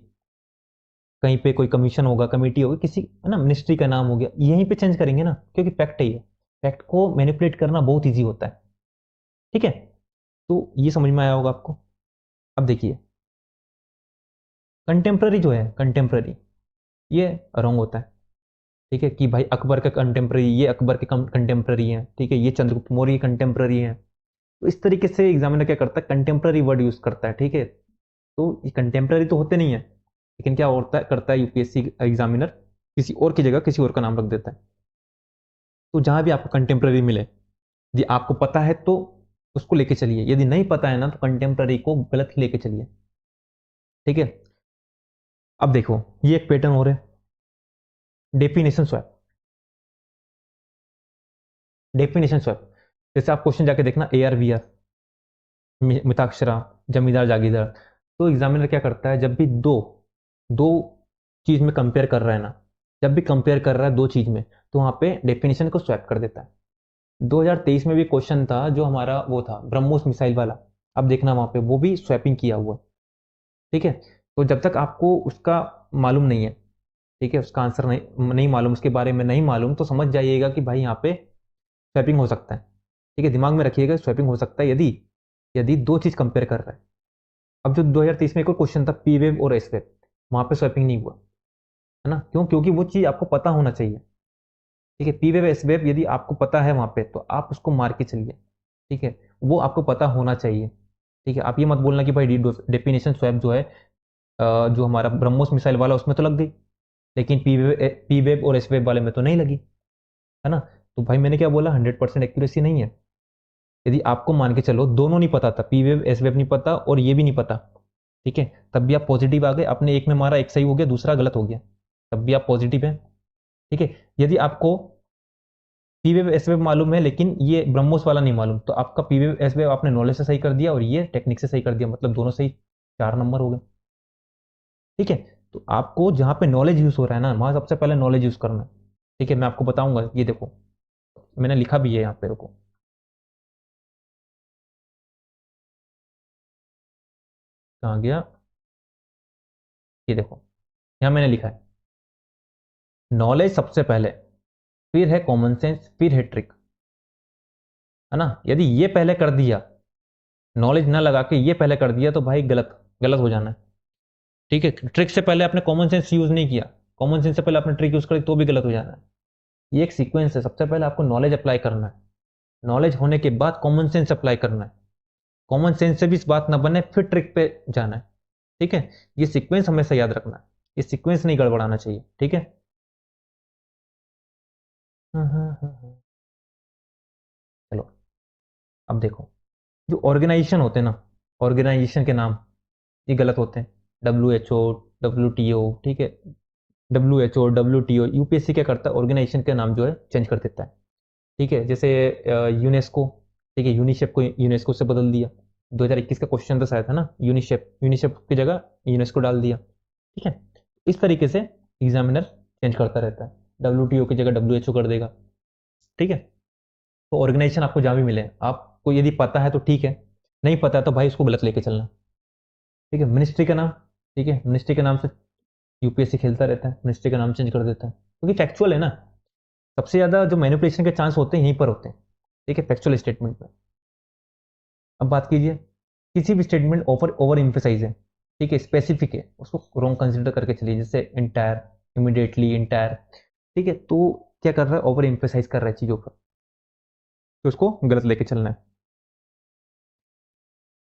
कहीं पे कोई कमीशन होगा, कमेटी होगी, किसी, है ना, मिनिस्ट्री का नाम हो गया, यहीं पे चेंज करेंगे ना, क्योंकि फैक्ट है ये। फैक्ट को मैनिपुलेट करना बहुत ईजी होता है, ठीक है। तो ये समझ में आया होगा आपको। अब देखिए, कंटेम्प्ररी जो है, कंटेम्प्ररी, ये रॉन्ग होता है, ठीक है। कि भाई अकबर का कंटेम्प्ररी, ये अकबर के कंटेम्प्ररी हैं, ठीक है, ये चंद्रगुप्त मौर्य कंटेम्प्ररी हैं। तो इस तरीके से एग्जामिनर क्या करता है, कंटेम्प्ररी वर्ड यूज करता है, ठीक है। तो ये कंटेम्प्ररी तो होते नहीं है, लेकिन क्या होता है, करता है यूपीएससी एग्जामिनर, किसी और की जगह किसी और का नाम रख देता है। तो जहां भी आपको कंटेम्प्ररी मिले, यदि आपको पता है तो उसको लेके चलिए, यदि नहीं पता है ना, तो कंटेम्प्ररी को गलत ही लेके चलिए, ठीक है। अब देखो, ये एक पैटर्न हो रहा है, डेफिनेशन स्वैप। डेफिनेशन स्वैप, जैसे आप क्वेश्चन जाके देखना, A R V R, Mitakshara, जमींदार जागीरदार। तो एग्जामिनर क्या करता है, जब भी दो दो चीज में कंपेयर कर रहा है ना, जब भी कंपेयर कर रहा है दो चीज में, तो वहां पे डेफिनेशन को स्वैप कर देता है। 2023 में भी क्वेश्चन था जो हमारा वो था ब्रह्मोस मिसाइल वाला, अब देखना वहां पे वो भी स्वैपिंग किया हुआ है, ठीक है। तो जब तक आपको उसका मालूम नहीं है, ठीक है, उसका आंसर नहीं मालूम, उसके बारे में नहीं मालूम, तो समझ जाइएगा कि भाई यहाँ पे स्वैपिंग हो सकता है, ठीक है। दिमाग में रखिएगा, स्वैपिंग हो सकता है यदि यदि दो चीज कंपेयर कर रहा है। अब जो 2023 में एक और क्वेश्चन था, पी वेव और एस वेव, वहां पे स्वैपिंग नहीं हुआ, है ना। क्यों, क्योंकि वो चीज आपको पता होना चाहिए, ठीक है। पी वेव एस वेव यदि आपको पता है वहां पे, तो आप उसको मार के चलिए, ठीक है। वो आपको पता होना चाहिए, ठीक है। आप ये मत बोलना कि भाई डेफिनेशन स्वैप जो है, जो हमारा ब्रह्मोस मिसाइल वाला उसमें तो लग गई, लेकिन पी वेब और एस वेब वाले में तो नहीं लगी, है ना। तो भाई मैंने क्या बोला, 100% एक्यूरेसी नहीं है। यदि आपको मान के चलो दोनों नहीं पता था, पी वेब एस वेब नहीं पता और ये भी नहीं पता, ठीक है, तब भी आप पॉजिटिव आ गए, आपने एक में मारा, एक सही हो गया, दूसरा गलत हो गया, तब भी आप पॉजिटिव हैं, ठीक है। यदि आपको पी वेब एस वेब मालूम है लेकिन ये ब्रह्मोस वाला नहीं मालूम, तो आपका पी वेब एस वेब आपने नॉलेज से सही कर दिया और ये टेक्निक से सही कर दिया, मतलब दोनों सही, 4 नंबर हो गए, ठीक है। तो आपको जहां पे नॉलेज यूज हो रहा है ना, वहां सबसे पहले नॉलेज यूज करना है, ठीक है। मैं आपको बताऊंगा, ये देखो मैंने लिखा भी है यहाँ पे, रुको, कहाँ गया, ये देखो, यहाँ मैंने लिखा है, नॉलेज सबसे पहले, फिर है कॉमन सेंस, फिर है ट्रिक, है ना। यदि ये पहले कर दिया, नॉलेज ना लगा के ये पहले कर दिया, तो भाई गलत गलत हो जाना है, ठीक है। ट्रिक से पहले आपने कॉमन सेंस यूज नहीं किया, कॉमन सेंस से पहले आपने ट्रिक यूज करी, तो भी गलत हो जाना है। ये एक सीक्वेंस है, सबसे पहले आपको नॉलेज अप्लाई करना है, नॉलेज होने के बाद कॉमन सेंस अप्लाई करना है, कॉमन सेंस से भी इस बात ना बने, फिर ट्रिक पे जाना है, ठीक है। ये सीक्वेंस हमेशा याद रखना है, ये सीक्वेंस नहीं गड़बड़ाना चाहिए, ठीक है। चलो, अब देखो, जो ऑर्गेनाइजेशन होते हैं ना, ऑर्गेनाइजेशन के नाम ये गलत होते हैं, WHO, WTO, ठीक है। WHO, WTO, यूपीएससी क्या करता है, ऑर्गेनाइजेशन के नाम जो है चेंज कर देता है, ठीक है। जैसे यूनेस्को, ठीक है, यूनिसेफ को यूनेस्को से बदल दिया, 2021 का क्वेश्चन तो शायद है ना, यूनिसेफ यूनिसेफ की जगह यूनेस्को डाल दिया, ठीक है। इस तरीके से एग्जामिनर चेंज करता रहता है, WTO की जगह WHO कर देगा, ठीक है। तो ऑर्गेनाइजेशन आपको जहाँ भी मिले, आपको यदि पता है तो ठीक है, नहीं पता है तो भाई उसको गलत लेके चलना, ठीक है, मिनिस्ट्री का नाम, ठीक है, मिनिस्ट्री के नाम से यूपीएससी खेलता रहता है, मिनिस्ट्री का नाम चेंज कर देता है, क्योंकि फैक्चुअल है ना। सबसे ज़्यादा जो मैनिपुलेशन के चांस होते हैं यहीं पर होते हैं, ठीक है, फैक्चुअल स्टेटमेंट में। अब बात कीजिए, किसी भी स्टेटमेंट ओवर ओवर इम्फेसाइज है, ठीक है, स्पेसिफिक है, उसको रॉन्ग कंसिडर करके चलिए, जैसे इंटायर, इमिडिएटली, इंटायर, ठीक है, तो क्या कर रहा है, ओवर इम्फेसाइज कर रहा है चीज़ों पर, तो उसको गलत लेके चलना है।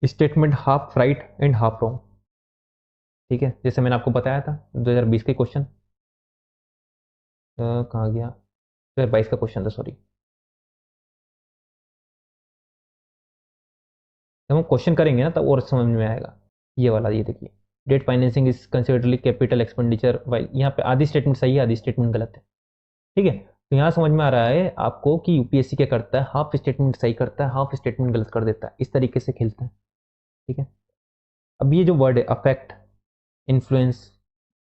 Statement half right and half wrong, ठीक है, जैसे मैंने आपको बताया था 2020 के क्वेश्चन, कहाँ गया, 2022 का क्वेश्चन था, सॉरी। जब हम क्वेश्चन करेंगे ना तब और समझ में आएगा। ये वाला, ये देखिए, debt financing is considered capital expenditure, while यहाँ पे आधी स्टेटमेंट सही है, आधी स्टेटमेंट गलत है, ठीक है। तो यहाँ समझ में आ रहा है आपको कि यूपीएससी क्या करता है, हाफ स्टेटमेंट सही करता है, हाफ स्टेटमेंट गलत कर देता है, इस तरीके से खेलता है, ठीक है। अब ये जो वर्ड है अफेक्ट, इन्फ्लुएंस,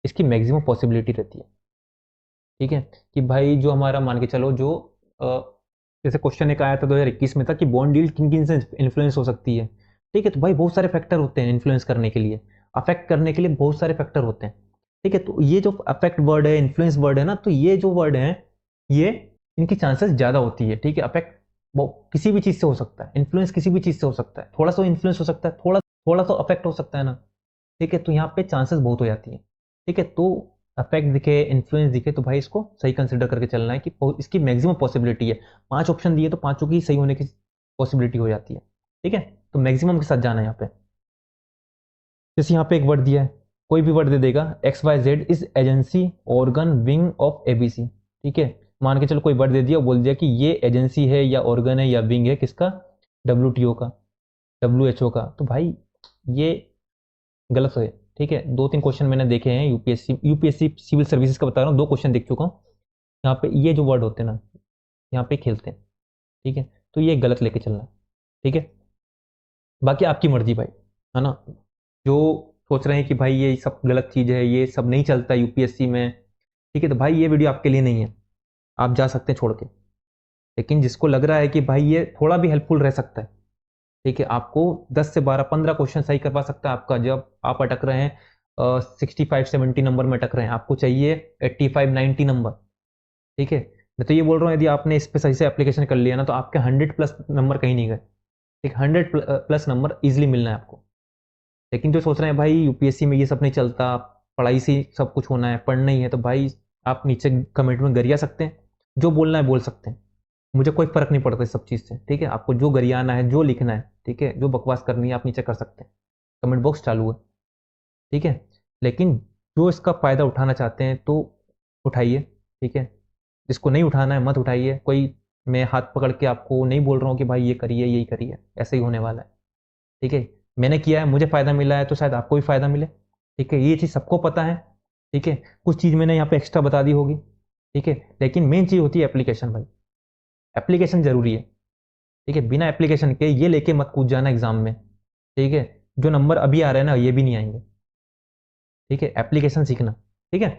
इसकी मैक्सिमम पॉसिबिलिटी रहती है, ठीक है, कि भाई जो हमारा मान के चलो, जो जैसे क्वेश्चन एक आया था 2021 में था कि बॉन्ड डील किन किन से इन्फ्लुएंस हो सकती है, ठीक है, तो भाई बहुत सारे फैक्टर होते हैं इन्फ्लुएंस करने के लिए, अफेक्ट करने के लिए बहुत सारे फैक्टर होते हैं, ठीक है। तो ये जो अफेक्ट वर्ड है, इन्फ्लुएंस वर्ड है ना, तो ये जो वर्ड है, ये इनकी चांसेस ज़्यादा होती है, ठीक है। अफेक्ट किसी भी चीज़ से हो सकता है, इन्फ्लुएंस किसी भी चीज़ से हो सकता है, थोड़ा सा इन्फ्लुएंस हो सकता है, थोड़ा थोड़ा सा अफेक्ट हो सकता है ना, ठीक है, तो यहाँ पे चांसेस बहुत हो जाती है, ठीक है। तो अफेक्ट दिखे, इन्फ्लुएंस दिखे, तो भाई इसको सही कंसिडर करके चलना है कि इसकी मैक्सिमम पॉसिबिलिटी है, 5 ऑप्शन दिए तो पांचों की सही होने की पॉसिबिलिटी हो जाती है, ठीक है। तो मैक्सिमम के साथ जाना है यहाँ पे। जैसे यहाँ पे एक वर्ड दिया है, कोई भी वर्ड दे देगा, X Y Z is agency organ wing of ABC, ठीक है। मान के चलो कोई वर्ड दे दिया, बोल दिया कि ये एजेंसी है या ऑर्गन है या विंग है, किसका, डब्ल्यूटीओ का, डब्ल्यूएचओ का, तो भाई ये गलत है, ठीक है। 2-3 क्वेश्चन मैंने देखे हैं यूपीएससी सिविल सर्विसेज का बता रहा हूँ, 2 क्वेश्चन देख चुका हूँ, यहाँ पे ये जो वर्ड होते हैं ना, यहाँ पे खेलते हैं, ठीक है। तो ये गलत लेके चलना है, ठीक है। बाकी आपकी मर्जी भाई, है ना, जो सोच रहे हैं कि भाई ये सब गलत चीज़ है, ये सब नहीं चलता यूपीएससी में, ठीक है, तो भाई ये वीडियो आपके लिए नहीं है, आप जा सकते हैं छोड़ के। लेकिन जिसको लग रहा है कि भाई ये थोड़ा भी हेल्पफुल रह सकता है, ठीक है, आपको 10 से 12 15 क्वेश्चन सही करवा सकता है आपका, जब आप अटक रहे हैं 65-70 नंबर में अटक रहे हैं, आपको चाहिए 85-90 नंबर, ठीक है। मैं तो ये बोल रहा हूँ, यदि आपने इस पे सही से एप्लीकेशन कर लिया ना, तो आपके 100+ नंबर कहीं नहीं गए, ठीक, 100+ नंबर ईजिली मिलना है आपको। लेकिन जो सोच रहे हैं भाई यूपीएससी में ये सब नहीं चलता, पढ़ाई से ही सब कुछ होना है, पढ़ना ही है, तो भाई आप नीचे कमेंट में गरिया सकते हैं, जो बोलना है बोल सकते हैं, मुझे कोई फर्क नहीं पड़ता इस सब चीज़ से, ठीक है। आपको जो गरियाना है, जो लिखना है, ठीक है, जो बकवास करनी है, आप नीचे कर सकते हैं, कमेंट बॉक्स चालू है, ठीक है। लेकिन जो इसका फ़ायदा उठाना चाहते हैं तो उठाइए, ठीक है। जिसको नहीं उठाना है मत उठाइए, कोई मैं हाथ पकड़ के आपको नहीं बोल रहा हूँ कि भाई ये करिए, यही करिए, ऐसे ही होने वाला है, ठीक है। मैंने किया है, मुझे फ़ायदा मिला है, तो शायद आपको भी फ़ायदा मिले, ठीक है, ये चीज़ सबको पता है, ठीक है। कुछ चीज़ मैंने यहाँ पे एक्स्ट्रा बता दी होगी, ठीक है, लेकिन मेन चीज़ होती है एप्लीकेशन भाई, एप्लीकेशन ज़रूरी है, ठीक है। बिना एप्लीकेशन के ये लेके मत कूद जाना एग्जाम में, ठीक है। जो नंबर अभी आ रहे हैं ना, ये भी नहीं आएंगे, ठीक है, एप्लीकेशन सीखना, ठीक है।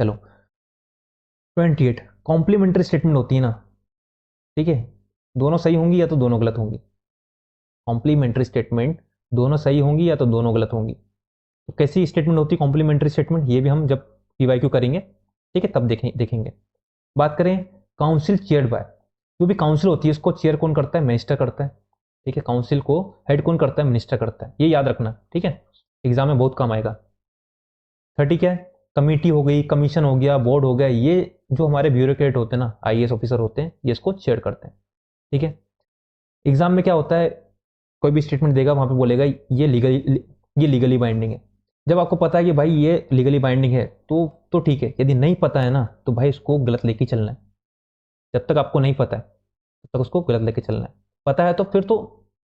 चलो, 28 कॉम्प्लीमेंट्री स्टेटमेंट होती है ना, ठीक है, दोनों सही होंगी या तो दोनों गलत होंगी, कॉम्प्लीमेंट्री स्टेटमेंट दोनों सही होंगी या तो दोनों गलत होंगी। तो कैसी स्टेटमेंट होती है कॉम्प्लीमेंट्री स्टेटमेंट, ये भी हम जब पीवाईक्यू करेंगे, ठीक है, तब देखेंगे। बात करें काउंसिल चेयर्ड बाय, जो भी काउंसिल होती है उसको चेयर कौन करता है, मिनिस्टर करता है, ठीक है। काउंसिल को हेड कौन करता है, मिनिस्टर करता है, ये याद रखना, ठीक है, एग्जाम में बहुत काम आएगा। 30 क्या है, कमेटी हो गई, कमीशन हो गया, बोर्ड हो गया, ये जो हमारे ब्यूरोक्रेट होते हैं ना, आईएएस ऑफिसर होते हैं, ये इसको चेयर करते हैं, ठीक है। एग्जाम में क्या होता है, कोई भी स्टेटमेंट देगा वहां पे बोलेगा ये लीगली बाइंडिंग है। जब आपको पता है कि भाई ये लीगली बाइंडिंग है तो ठीक है, यदि नहीं पता है ना, तो भाई उसको गलत लेके चलना है। जब तक आपको नहीं पता है तब तक उसको गलत लेके चलना है, पता है तो फिर तो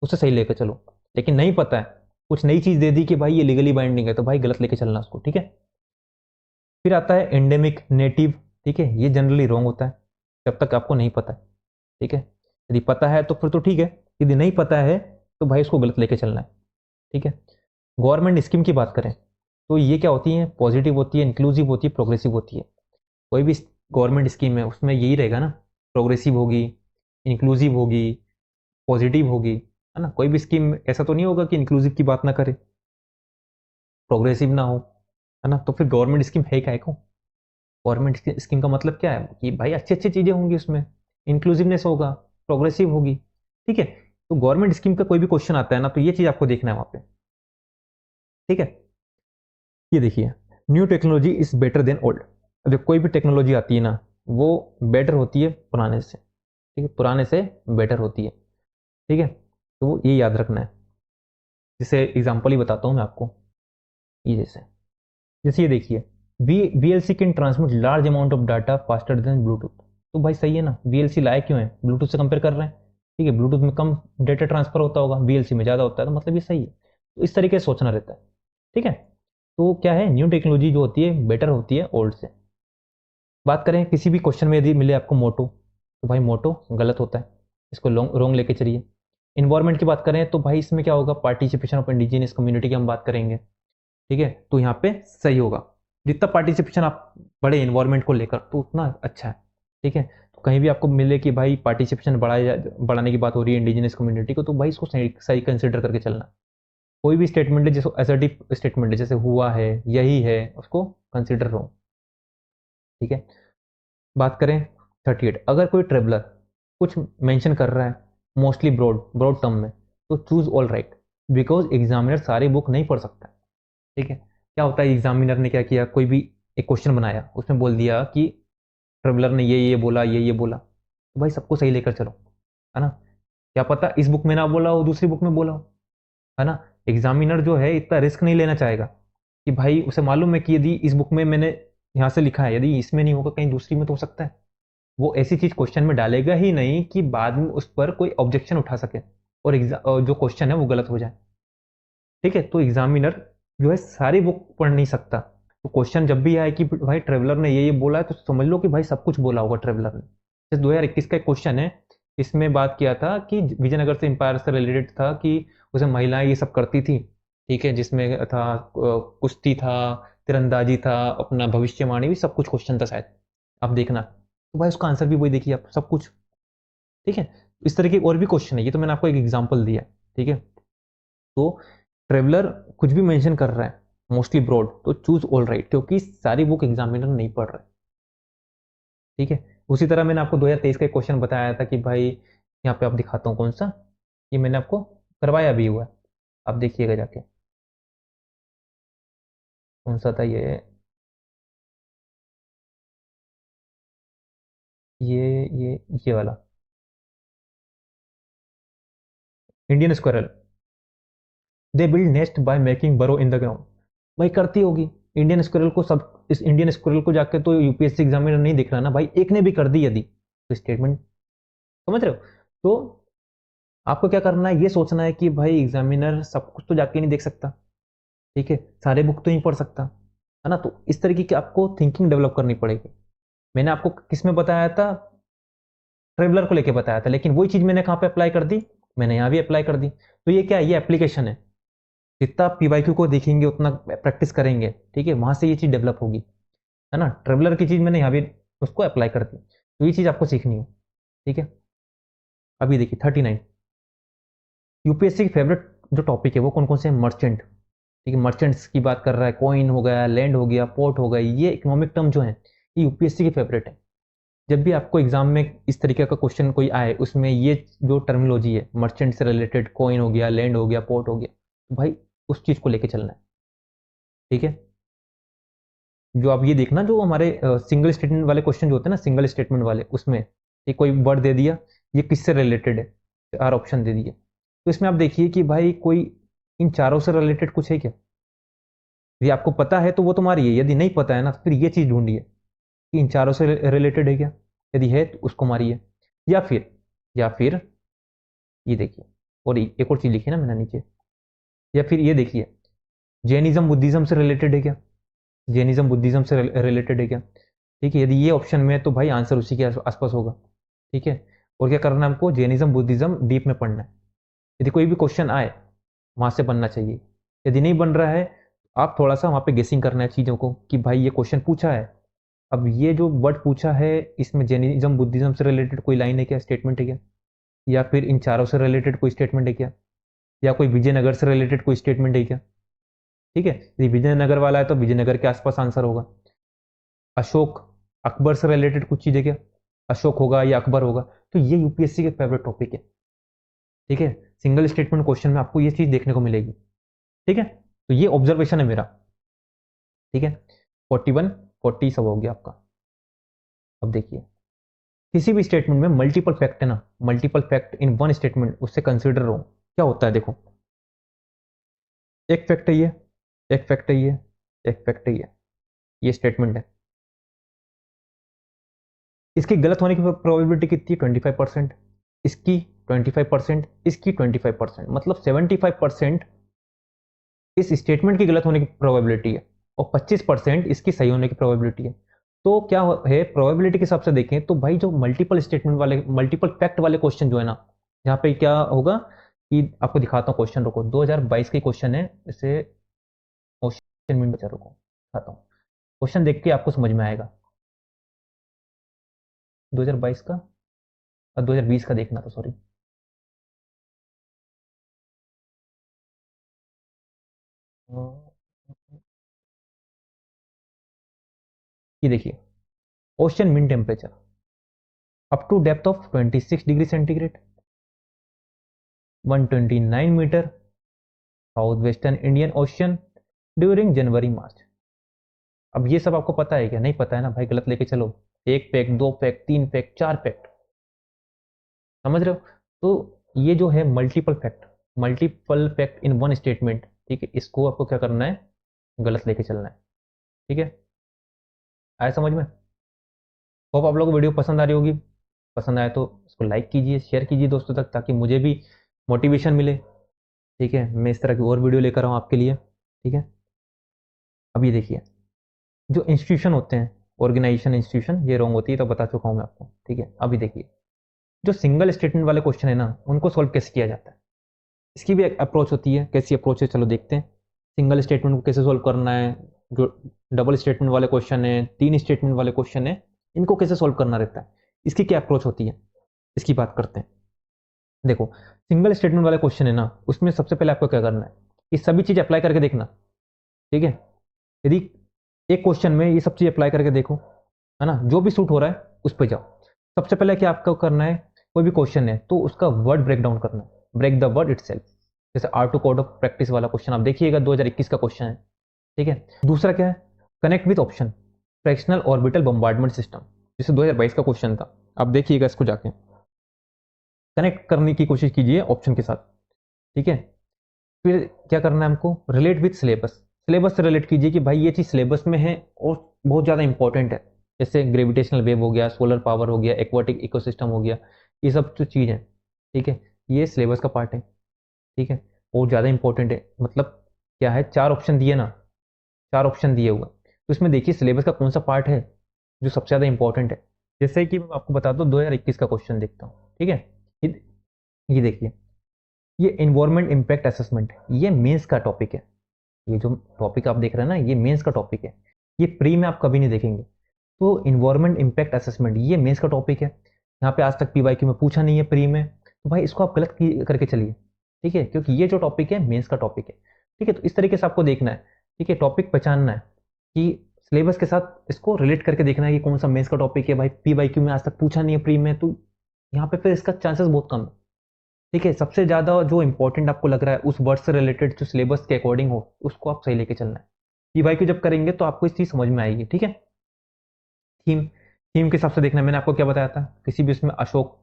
उससे सही लेके चलो, लेकिन नहीं पता है, कुछ नई चीज़ दे दी कि भाई ये लीगली बाइंडिंग है, तो भाई गलत लेके चलना उसको, ठीक है। फिर आता है एंडेमिक, नेटिव, ठीक है, ये जनरली रॉन्ग होता है जब तक आपको नहीं पता है, ठीक है। यदि पता है तो फिर तो ठीक है, यदि नहीं पता है तो भाई उसको गलत लेके चलना है, ठीक है। गवर्नमेंट स्कीम की बात करें तो ये क्या होती है, पॉजिटिव होती है, इंक्लूसिव होती है, प्रोग्रेसिव होती है। कोई भी गवर्नमेंट स्कीम है उसमें यही रहेगा ना, प्रोग्रेसिव होगी, इंक्लूसिव होगी, पॉजिटिव होगी, है ना। कोई भी स्कीम ऐसा तो नहीं होगा कि इंक्लूसिव की बात ना करे, प्रोग्रेसिव ना हो, है ना, तो फिर गवर्नमेंट स्कीम है क्या को? गवर्नमेंट स्कीम का मतलब क्या है कि भाई अच्छी अच्छी चीजें होंगी उसमें, इंक्लूसिवनेस होगा, प्रोग्रेसिव होगी, ठीक है। तो गवर्नमेंट स्कीम का कोई भी क्वेश्चन आता है ना, तो ये चीज आपको देखना है वहां पे, ठीक है। ये देखिए, new technology is better than old. जब कोई भी टेक्नोलॉजी आती है ना, वो बेटर होती है पुराने से, ठीक है, पुराने से बेटर होती है, ठीक है। तो ये याद रखना है। जैसे एग्जांपल ही बताता हूँ मैं आपको, ये जैसे जैसे ये देखिए, VLC can transmit large amount of data faster than Bluetooth. तो भाई सही है ना, VLC लाए क्यों है, ब्लूटूथ से कंपेयर कर रहे हैं, ठीक है, ब्लूटूथ में कम डेटा ट्रांसफर होता होगा, VLC में ज़्यादा होता है, तो मतलब ये सही है। तो इस तरीके से सोचना रहता है, ठीक है। तो क्या है, न्यू टेक्नोलॉजी जो होती है बेटर होती है ओल्ड से। बात करें किसी भी क्वेश्चन में यदि मिले आपको मोटो, तो भाई मोटो गलत होता है, इसको रोंग लेके चलिए। इन्वायरमेंट की बात करें तो भाई इसमें क्या होगा, पार्टिसिपेशन ऑफ इंडिजिनियस कम्युनिटी की हम बात करेंगे, ठीक है, तो यहाँ पे सही होगा। जितना पार्टिसिपेशन आप बढ़े इन्वायरमेंट को लेकर तो उतना अच्छा है, ठीक है। तो कहीं भी आपको मिले कि भाई पार्टिसिपेशन बढ़ाने की बात हो रही है इंडिजिनियस कम्युनिटी को, तो भाई इसको सही सही कंसिडर करके चलना। कोई भी स्टेटमेंट है जिसको असर्टिव स्टेटमेंट है, जैसे हुआ है, यही है, उसको कंसिडर करो, ठीक है। बात करें 38, अगर कोई ट्रेवलर कुछ मेंशन कर रहा है मोस्टली ब्रॉड ब्रॉड टर्म में, तो choose all right, because examiner सारी बुक नहीं पढ़ सकता, ठीक है। क्या होता है, एग्जामिनर ने क्या किया, कोई भी एक क्वेश्चन बनाया, उसमें बोल दिया कि ट्रेवलर ने ये बोला, ये बोला, तो भाई सबको सही लेकर चलो, है ना। क्या पता इस बुक में ना बोला हो, दूसरी बुक में बोला हो, है ना। एग्जामिनर जो है इतना रिस्क नहीं लेना चाहेगा कि भाई उसे मालूम है कि यदि इस बुक में मैंने यहाँ से लिखा है, यदि इसमें नहीं होगा कहीं दूसरी में तो हो सकता है। वो ऐसी चीज क्वेश्चन में डालेगा ही नहीं कि बाद में उस पर कोई ऑब्जेक्शन उठा सके और जो क्वेश्चन है वो गलत हो जाए, ठीक है। तो एग्जामिनर जो है सारी बुक पढ़ नहीं सकता, तो क्वेश्चन जब भी आए कि भाई ट्रेवलर ने ये बोला है, तो समझ लो कि भाई सब कुछ बोला होगा ट्रेवलर ने। जैसे 2021 का एक क्वेश्चन है, इसमें बात किया था कि विजयनगर से एम्पायर से रिलेटेड था कि उसे महिलाएं ये सब करती थी, ठीक है, जिसमें था कुश्ती था, तीरंदाजी था, अपना भविष्यवाणी भी, सब कुछ क्वेश्चन था शायद, आप देखना। तो भाई उसका आंसर भी वही देखिए आप, सब कुछ, ठीक है। इस तरह के और भी क्वेश्चन है, ये तो मैंने आपको एक एग्जाम्पल दिया, ठीक है। तो ट्रेवलर कुछ भी मेंशन कर रहा है मोस्टली ब्रॉड, तो चूज ऑल राइट, क्योंकि सारी बुक एग्जामिनर नहीं पढ़ रहा है, ठीक है। उसी तरह मैंने आपको 2023 का एक क्वेश्चन बताया था कि भाई यहाँ पे आप दिखाता हूँ कौन सा, ये मैंने आपको करवाया भी हुआ है, आप देखिएगा जाके, कौन सा था ये वाला, Indian squirrel, they build nest by making बरो इन द ग्राउंड। भाई करती होगी इंडियन स्क्वायरल को, सब इस इंडियन स्क्वायरल को जाके तो यूपीएससी एग्जामिनर नहीं दिख रहा ना भाई, एक ने भी कर दी यदि, तो स्टेटमेंट, समझ रहे हो। तो आपको क्या करना है, ये सोचना है कि भाई एग्जामिनर सब कुछ तो जाके नहीं देख सकता, ठीक है, सारे बुक तो नहीं पढ़ सकता, है ना। तो इस तरीके की आपको थिंकिंग डेवलप करनी पड़ेगी। मैंने आपको किस में बताया था, ट्रेवलर को लेके बताया था, लेकिन वही चीज मैंने कहाँ पे अप्लाई कर दी, मैंने यहाँ भी अप्लाई कर दी। तो ये क्या है, ये एप्लीकेशन है, जितना आप पीवाईक्यू को देखेंगे उतना प्रैक्टिस करेंगे, ठीक है, वहां से ये चीज डेवलप होगी, है ना। ट्रेवलर की चीज मैंने यहाँ भी उसको अप्लाई कर दी, तो ये चीज आपको सीखनी है, ठीक है। अभी देखिए 39, यूपीएससी की फेवरेट जो टॉपिक है वो कौन कौन से, मर्चेंट, ठीक है, मर्चेंट्स की बात कर रहा है, कॉइन हो गया, लैंड हो गया, पोर्ट हो गया, ये इकोनॉमिक टर्म जो है ये यूपीएससी की फेवरेट है। जब भी आपको एग्जाम में इस तरीके का क्वेश्चन कोई आए, उसमें ये जो टर्मिनोलॉजी है, मर्चेंट से रिलेटेड, कॉइन हो गया, लैंड हो गया, पोर्ट हो गया, तो भाई उस चीज को लेके चलना है, ठीक है। जो आप ये देखना, जो हमारे सिंगल स्टेटमेंट वाले क्वेश्चन जो होते हैं ना, सिंगल स्टेटमेंट वाले, उसमें ये कोई वर्ड दे दिया, ये किससे रिलेटेड है, चार ऑप्शन दे दिए, तो इसमें आप देखिए कि भाई कोई इन चारों से रिलेटेड कुछ है क्या। यदि आपको पता है तो वो तुम्हारी है, यदि नहीं पता है ना, तो फिर ये चीज ढूंढिए कि इन चारों से रिलेटेड है क्या, यदि है तो उसको मारिए। या फिर ये देखिए, और एक और चीज लिखी ना मैंने नीचे, या फिर ये देखिए, जैनिज्म बुद्धिज्म से रिलेटेड है क्या, जैनिज्म बुद्धिज्म से रिलेटेड है क्या, ठीक है। यदि ये ऑप्शन में है तो भाई आंसर उसी के आसपास होगा, ठीक है। और क्या करना है हमको, जैनिज्म बुद्धिज्म डीप में पढ़ना है। यदि कोई भी क्वेश्चन आए वहां से बनना चाहिए, यदि नहीं बन रहा है, आप थोड़ा सा वहां पे गेसिंग करना है चीज़ों को कि भाई ये क्वेश्चन पूछा है, अब ये जो वर्ड पूछा है इसमें जैनिज्म बुद्धिज्म से रिलेटेड कोई लाइन है क्या, स्टेटमेंट है क्या, या फिर इन चारों से रिलेटेड कोई स्टेटमेंट है क्या, या कोई विजयनगर से रिलेटेड कोई स्टेटमेंट है क्या, ठीक है, यदि विजयनगर वाला है तो विजयनगर के आसपास आंसर होगा। अशोक, अकबर से रिलेटेड कुछ चीजें, क्या अशोक होगा या अकबर होगा, तो ये यूपीएससी के फेवरेट टॉपिक है। ठीक है, सिंगल स्टेटमेंट क्वेश्चन में आपको ये चीज देखने को मिलेगी। ठीक है, तो ये ऑब्जर्वेशन है मेरा। ठीक है, 41 40 सब हो गया आपका। अब देखिए, किसी भी स्टेटमेंट में मल्टीपल फैक्ट है ना, multiple fact in one statement, उससे कंसिडर हो क्या होता है। देखो, एक फैक्ट है ये, एक फैक्ट है ये, एक फैक्ट है ये स्टेटमेंट है। इसकी गलत होने की प्रोबेबिलिटी कितनी है? 25%। इसकी 25%, इसकी 25%, मतलब 75% इस स्टेटमेंट की गलत होने की प्रोबेबिलिटी है और 25% इसकी सही होने की प्रोबेबिलिटी है। तो क्या है, प्रोबेबिलिटी के हिसाब से देखें तो भाई जो मल्टीपल स्टेटमेंट वाले, मल्टीपल फैक्ट वाले क्वेश्चन जो है ना, यहाँ पे क्या होगा कि आपको दिखाता हूँ क्वेश्चन, रुको, 2022 के क्वेश्चन है, इसे क्वेश्चन में बचा, रुको दिखाता हूँ। क्वेश्चन देख के आपको समझ में आएगा। 2022 का और 2020 का देखना था, सॉरी। ये देखिए, ocean mean temperature up to depth of 26 degree centigrade, 129 meter, south western Indian ocean during January March. अब ये सब आपको पता है क्या? नहीं पता है ना भाई, गलत लेके चलो। एक फैक्ट, दो फैक्ट, तीन फैक्ट, चार फैक्ट, समझ रहे हो? तो ये जो है multiple fact, multiple fact in one statement, ठीक है, इसको आपको क्या करना है? गलत लेके चलना है। ठीक है, आया समझ में? होप आप लोगों को वीडियो पसंद आ रही होगी। पसंद आए तो इसको लाइक कीजिए, शेयर कीजिए दोस्तों तक, ताकि मुझे भी मोटिवेशन मिले। ठीक है, मैं इस तरह की और वीडियो लेकर आऊँ आपके लिए। ठीक है, अब ये देखिए, जो इंस्टीट्यूशन होते हैं, ऑर्गेनाइजेशन, इंस्टीट्यूशन, ये रॉन्ग होती है तो बता चुका हूँ मैं आपको। ठीक है, अभी देखिए, जो सिंगल स्टेटमेंट वाले क्वेश्चन है ना, उनको सॉल्व कैसे किया जाता है, इसकी भी एक अप्रोच होती है। कैसी अप्रोच है, चलो देखते हैं। सिंगल स्टेटमेंट को कैसे सोल्व करना है, जो डबल स्टेटमेंट वाले क्वेश्चन है, तीन स्टेटमेंट वाले क्वेश्चन है, इनको कैसे सोल्व करना रहता है, इसकी क्या अप्रोच होती है, इसकी बात करते हैं। देखो, सिंगल स्टेटमेंट वाले क्वेश्चन है ना, उसमें सबसे पहले आपको क्या करना है, ये सभी चीज अप्लाई करके देखना। ठीक है, यदि एक क्वेश्चन में ये सब चीज अप्लाई करके देखो, है ना, जो भी सूट हो रहा है उस पर जाओ। सबसे पहले क्या आपको करना है, कोई भी क्वेश्चन है तो उसका वर्ड ब्रेक डाउन करना है, ब्रेक द वर्ड इटसेल्फ। जैसे R2 कोड ऑफ प्रैक्टिस वाला क्वेश्चन आप देखिएगा, 2021 का क्वेश्चन है। ठीक है, दूसरा क्या है, connect with option, fractional orbital bombardment system, जैसे 2022 का क्वेश्चन था, आप देखिएगा इसको जाके, कनेक्ट करने की कोशिश कीजिए ऑप्शन के साथ। ठीक है, फिर क्या करना है हमको, रिलेट विथ सिलेबस, सिलेबस से रिलेट कीजिए कि भाई ये चीज़ सिलेबस में है और बहुत ज़्यादा इंपॉर्टेंट है। जैसे ग्रेविटेशनल वेव हो गया, सोलर पावर हो गया, एक्वाटिक इकोसिस्टम हो गया, ये सब जो चीज़ है, ठीक है, ये सिलेबस का पार्ट है। ठीक है, और ज़्यादा इंपॉर्टेंट है, मतलब क्या है, चार ऑप्शन दिए ना, चार ऑप्शन दिए हुए, तो इसमें देखिए सिलेबस का कौन सा पार्ट है जो सबसे ज़्यादा इंपॉर्टेंट है। जैसे कि मैं आपको बता दूँ, 2021 का क्वेश्चन देखता हूँ। ठीक है, ये ये देखिए, ये इन्वायरमेंट इम्पैक्ट असेसमेंट, ये मेंस का टॉपिक है। ये जो टॉपिक आप देख रहे हैं ना, ये मेंस का टॉपिक है, ये प्री में आप कभी नहीं देखेंगे। तो इन्वायरमेंट इम्पैक्ट असेसमेंट, ये मेंस का टॉपिक है, यहाँ पे आज तक पीवाईक्यू में पूछा नहीं है प्री में, तो भाई इसको आप गलत करके चलिए। ठीक है, क्योंकि ये जो टॉपिक है मेंस का टॉपिक है। ठीक है, तो इस तरीके से आपको देखना है। ठीक है, टॉपिक पहचानना है कि सिलेबस के साथ इसको रिलेट करके देखना है कि कौन सा मेंस का टॉपिक है। भाई पीवाईक्यू में आज तक पूछा नहीं है प्री में, तो यहाँ पे फिर इसका चांसेस बहुत कम है। ठीक है, सबसे ज़्यादा जो इंपॉर्टेंट आपको लग रहा है उस वर्ड से रिलेटेड, जो सिलेबस के अकॉर्डिंग हो, उसको आप सही लेके चलना है। पीवाईक्यू जब करेंगे तो आपको इस चीज़ समझ में आएगी। ठीक है, थीम, थीम के हिसाब से देखना है। मैंने आपको क्या बताया था, किसी भी उसमें अशोक,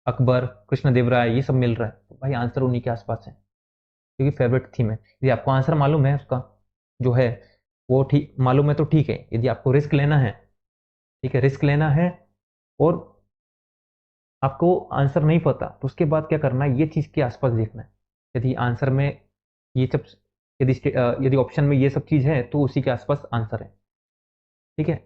अकबर, कृष्णदेवराय, ये सब मिल रहा है, तो भाई आंसर उन्हीं के आसपास है, क्योंकि फेवरेट थीम है। यदि आपको आंसर मालूम है उसका जो है, वो ठीक मालूम है तो ठीक है। यदि आपको रिस्क लेना है, ठीक है, रिस्क लेना है, और आपको आंसर नहीं पता, तो उसके बाद क्या करना है, ये चीज़ के आसपास देखना है। यदि आंसर में ये सब, यदि ऑप्शन में ये सब चीज़ है तो उसी के आसपास आंसर है। ठीक है,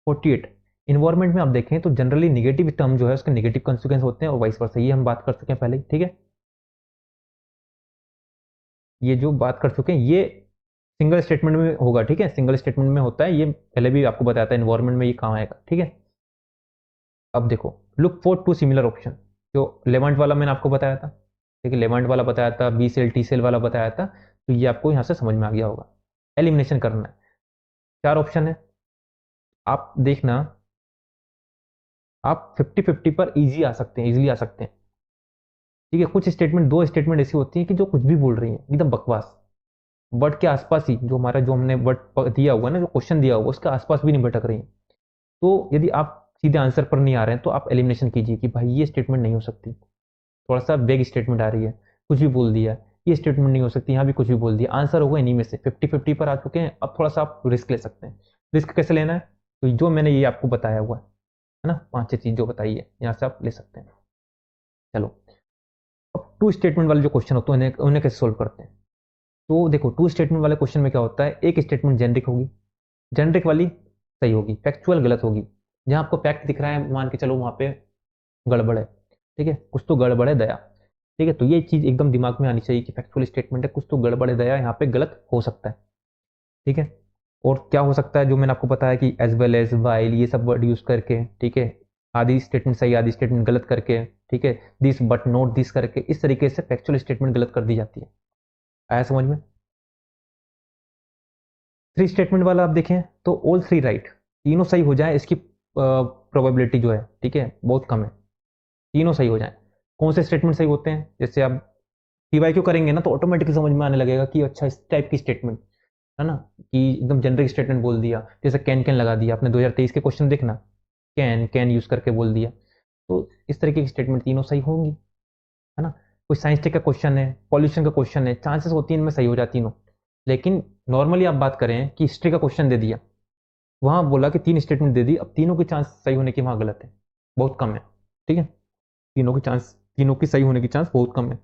48, इन्वायरमेंट में आप देखें तो जनरली निगेटिव टर्म जो है उसके निगेटिव कॉन्सिक्वेंस होते हैं और वाइस वर्सा, ये हम बात कर चुके हैं पहले। ठीक है, ये जो बात कर चुके हैं ये सिंगल स्टेटमेंट में होगा। ठीक है, सिंगल स्टेटमेंट में होता है, ये पहले भी आपको बताया था इन्वायरमेंट में ये कहाँ आएगा। ठीक है, अब देखो, look for two similar option, जो लेवंट वाला मैंने आपको बताया था, ठीक है, लेवंट वाला बताया था, बी सेल टी सेल वाला बताया था, तो ये आपको यहाँ से समझ में आ गया होगा। एलिमिनेशन करना है। 4 ऑप्शन है, आप देखना, आप 50-50 पर इजी आ सकते हैं, इजीली आ सकते हैं। ठीक है, कुछ स्टेटमेंट, 2 स्टेटमेंट ऐसी होती हैं कि जो कुछ भी बोल रही हैं, एकदम बकवास, वर्ड के आसपास ही, जो हमारा, जो हमने वर्ड दिया हुआ है ना, जो क्वेश्चन दिया हुआ उसके आसपास भी नहीं भटक रही हैं। तो यदि आप सीधे आंसर पर नहीं आ रहे हैं तो आप एलिमिनेशन कीजिए कि भाई ये स्टेटमेंट नहीं हो सकती, थोड़ा सा वेग स्टेटमेंट आ रही है, कुछ भी बोल दिया, ये स्टेटमेंट नहीं हो सकती, यहाँ भी कुछ भी बोल दिया, आंसर होगा इन्हीं में से। 50-50 पर आ चुके हैं, अब थोड़ा सा आप रिस्क ले सकते हैं। रिस्क कैसे लेना है, तो जो मैंने ये आपको बताया हुआ है ना, 5-6 चीज जो बताई है, यहाँ से आप ले सकते हैं। चलो, अब टू स्टेटमेंट वाले जो क्वेश्चन होते हैं उन्हें उन्हें कैसे सोल्व करते हैं। तो देखो, टू स्टेटमेंट वाले क्वेश्चन में क्या होता है, एक स्टेटमेंट जेनरिक होगी, जेनरिक वाली सही होगी, फैक्चुअल गलत होगी। जहां आपको फैक्ट दिख रहा है, मान के चलो वहां पे गड़बड़ है, ठीक है, कुछ तो गड़बड़ है दया। ठीक है, तो ये चीज एकदम दिमाग में आनी चाहिए कि फैक्चुअल स्टेटमेंट है, कुछ तो गड़बड़ है दया, यहाँ पे गलत हो सकता है। ठीक है, और क्या हो सकता है, जो मैंने आपको बताया कि एज वेल एज, वाइल, ये सब वर्ड यूज करके, ठीक है, आधी स्टेटमेंट सही आधी स्टेटमेंट गलत करके, ठीक है, दिस बट नॉट दिस करके, इस तरीके से फैक्चुअल स्टेटमेंट गलत कर दी जाती है। आया समझ में। थ्री स्टेटमेंट वाला आप देखें तो ऑल थ्री राइट, तीनों सही हो जाए, इसकी प्रोबेबिलिटी जो है, ठीक है, बहुत कम है, तीनों सही हो जाए। कौन से स्टेटमेंट सही होते हैं, जैसे आप पीवाईक्यू करेंगे ना तो ऑटोमेटिकली समझ में आने लगेगा कि अच्छा इस टाइप की स्टेटमेंट है ना, कि एकदम जनरिक स्टेटमेंट बोल दिया, जैसे कैन कैन लगा दिया आपने, 2023 के क्वेश्चन देखना, कैन कैन यूज करके बोल दिया, तो इस तरीके की स्टेटमेंट तीनों सही होंगी, है ना। कोई साइंस टेक का क्वेश्चन है, पॉल्यूशन का क्वेश्चन है, चांसेस होती है इनमें सही हो जाती तीनों। लेकिन नॉर्मली आप बात करें कि हिस्ट्री का क्वेश्चन दे दिया, वहां बोला कि 3 स्टेटमेंट दे दी, अब तीनों के चांस सही होने की वहां गलत है, बहुत कम है। ठीक है, तीनों की सही होने की चांस बहुत कम है।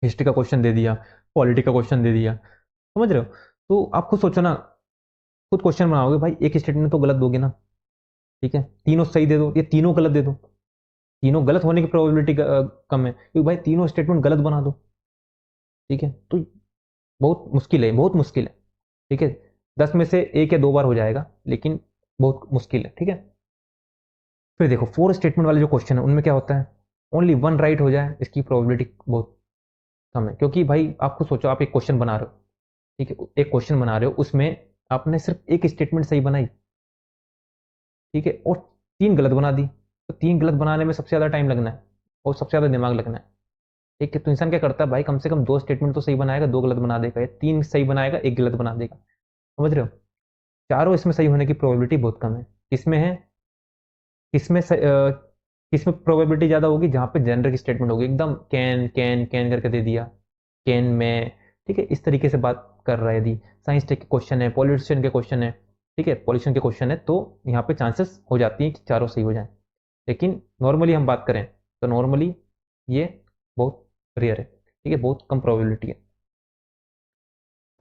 हिस्ट्री का क्वेश्चन दे दिया, पॉलिटी का क्वेश्चन दे दिया, समझ रहे हो। तो आप खुद सोचो ना, खुद क्वेश्चन बनाओगे भाई, एक स्टेटमेंट तो गलत दोगे ना, ठीक है, तीनों सही दे दो, ये तीनों गलत दे दो, तीनों गलत होने की प्रोबेबिलिटी कम है, क्योंकि भाई तीनों स्टेटमेंट गलत बना दो। ठीक है, तो बहुत मुश्किल है, बहुत मुश्किल है। ठीक है, 10 में से 1 या 2 बार हो जाएगा, लेकिन बहुत मुश्किल है। ठीक है, फिर देखो 4 स्टेटमेंट वाले जो क्वेश्चन है उनमें क्या होता है, ओनली 1 राइट हो जाए, इसकी प्रोबेबिलिटी बहुत कम है। क्योंकि भाई आप खुद सोचो, आप एक क्वेश्चन बना रहे हो, ठीक है, एक क्वेश्चन बना रहे हो, उसमें आपने सिर्फ एक स्टेटमेंट सही बनाई, ठीक है, और 3 गलत बना दी, तो 3 गलत बनाने में सबसे ज़्यादा टाइम लगना है और सबसे ज़्यादा दिमाग लगना है। ठीक है, तो इंसान क्या करता है भाई, कम से कम 2 स्टेटमेंट तो सही बनाएगा, 2 गलत बना देगा, या 3 सही बनाएगा, 1 गलत बना देगा, समझ रहे हो। चारों इसमें सही होने की प्रोबेबिलिटी बहुत कम है। किसमें है, किसमें किसमें प्रोबेबिलिटी ज़्यादा होगी, जहाँ पे जेनरिक स्टेटमेंट होगी, एकदम कैन कैन कैन करके दे दिया, कैन में, ठीक है, इस तरीके से बात कर रहा है। यदि साइंस टेक के क्वेश्चन है, पॉलिटिशियन के क्वेश्चन है, ठीक है, पॉलिटिशियन के क्वेश्चन है, तो यहाँ पे चांसेस हो जाती है कि चारों सही हो जाए। लेकिन नॉर्मली हम बात करें तो नॉर्मली ये बहुत रेयर है, ठीक है, बहुत कम प्रोबेबिलिटी है।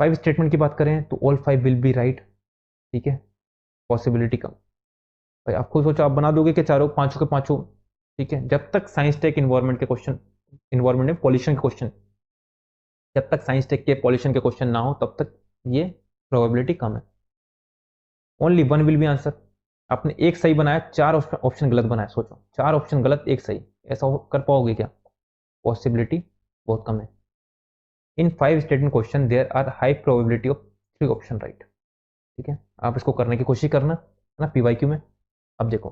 5 स्टेटमेंट की बात करें तो ऑल 5 विल बी राइट, ठीक है, पॉसिबिलिटी कम। भाई आप खुद सोचो, आप बना दोगे कि चारों, पांचों के पांचों, ठीक है, जब तक साइंस टेक इन्वायरमेंट के क्वेश्चन, इन्वायरमेंट में पॉल्यूशन के क्वेश्चन, जब तक साइंस टेक के पॉल्यूशन के क्वेश्चन ना हो तब तक ये प्रोबेबिलिटी कम है। ओनली 1 विल बी आंसर, आपने एक सही बनाया, 4 ऑप्शन गलत बनाया, सोचो 4 ऑप्शन गलत, एक सही, ऐसा कर पाओगे क्या, पॉसिबिलिटी बहुत कम है। In 5 statement question there are high probability of 3 option right. ठीक है, आप इसको करने की कोशिश करना, है ना, पीवाईक्यू में। अब देखो,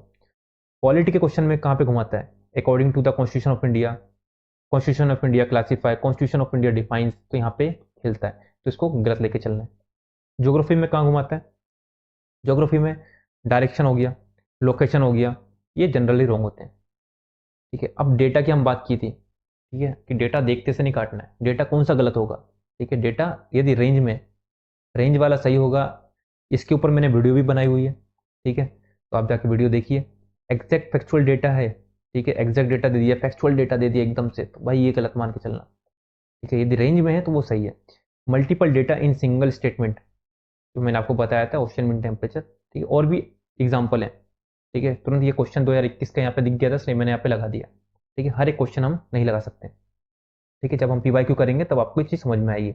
पॉलिटी के क्वेश्चन में कहाँ पे घुमाता है, according to the constitution of India, constitution of India classify, constitution of India defines, तो यहाँ पे खेलता है, तो इसको गलत लेके चलना है। ज्योग्राफी में कहाँ घुमाता है, ज्योग्राफी में डायरेक्शन हो गया, लोकेशन हो गया, ये जनरली रॉन्ग होते हैं। ठीक है, अब डेटा की हम बात की थी, ठीक है, कि डेटा देखते से नहीं काटना है, डेटा कौन सा गलत होगा, ठीक है, डेटा यदि रेंज में, रेंज वाला सही होगा, इसके ऊपर मैंने वीडियो भी बनाई हुई है, ठीक है, तो आप जाके वीडियो देखिए। एग्जैक्ट फैक्चुअल डेटा है, ठीक है, एग्जैक्ट डेटा दे दिया, फैक्चुअल डेटा दे दिया एकदम से, तो भाई ये गलत मान के चलना। ठीक है, यदि रेंज में है तो वो सही है। Multiple data in single statement, जो मैंने आपको बताया था, ओशन मीन टेम्परेचर, ठीक है, और भी एग्जाम्पल है। ठीक है, तुरंत ये क्वेश्चन 2021 का यहाँ पे दिख गया था, इसलिए मैंने यहाँ पे लगा दिया। ठीक है, हर एक क्वेश्चन हम नहीं लगा सकते। ठीक है, जब हम पीवाईक्यू करेंगे तब आपको ये चीज़ समझ में आएगी।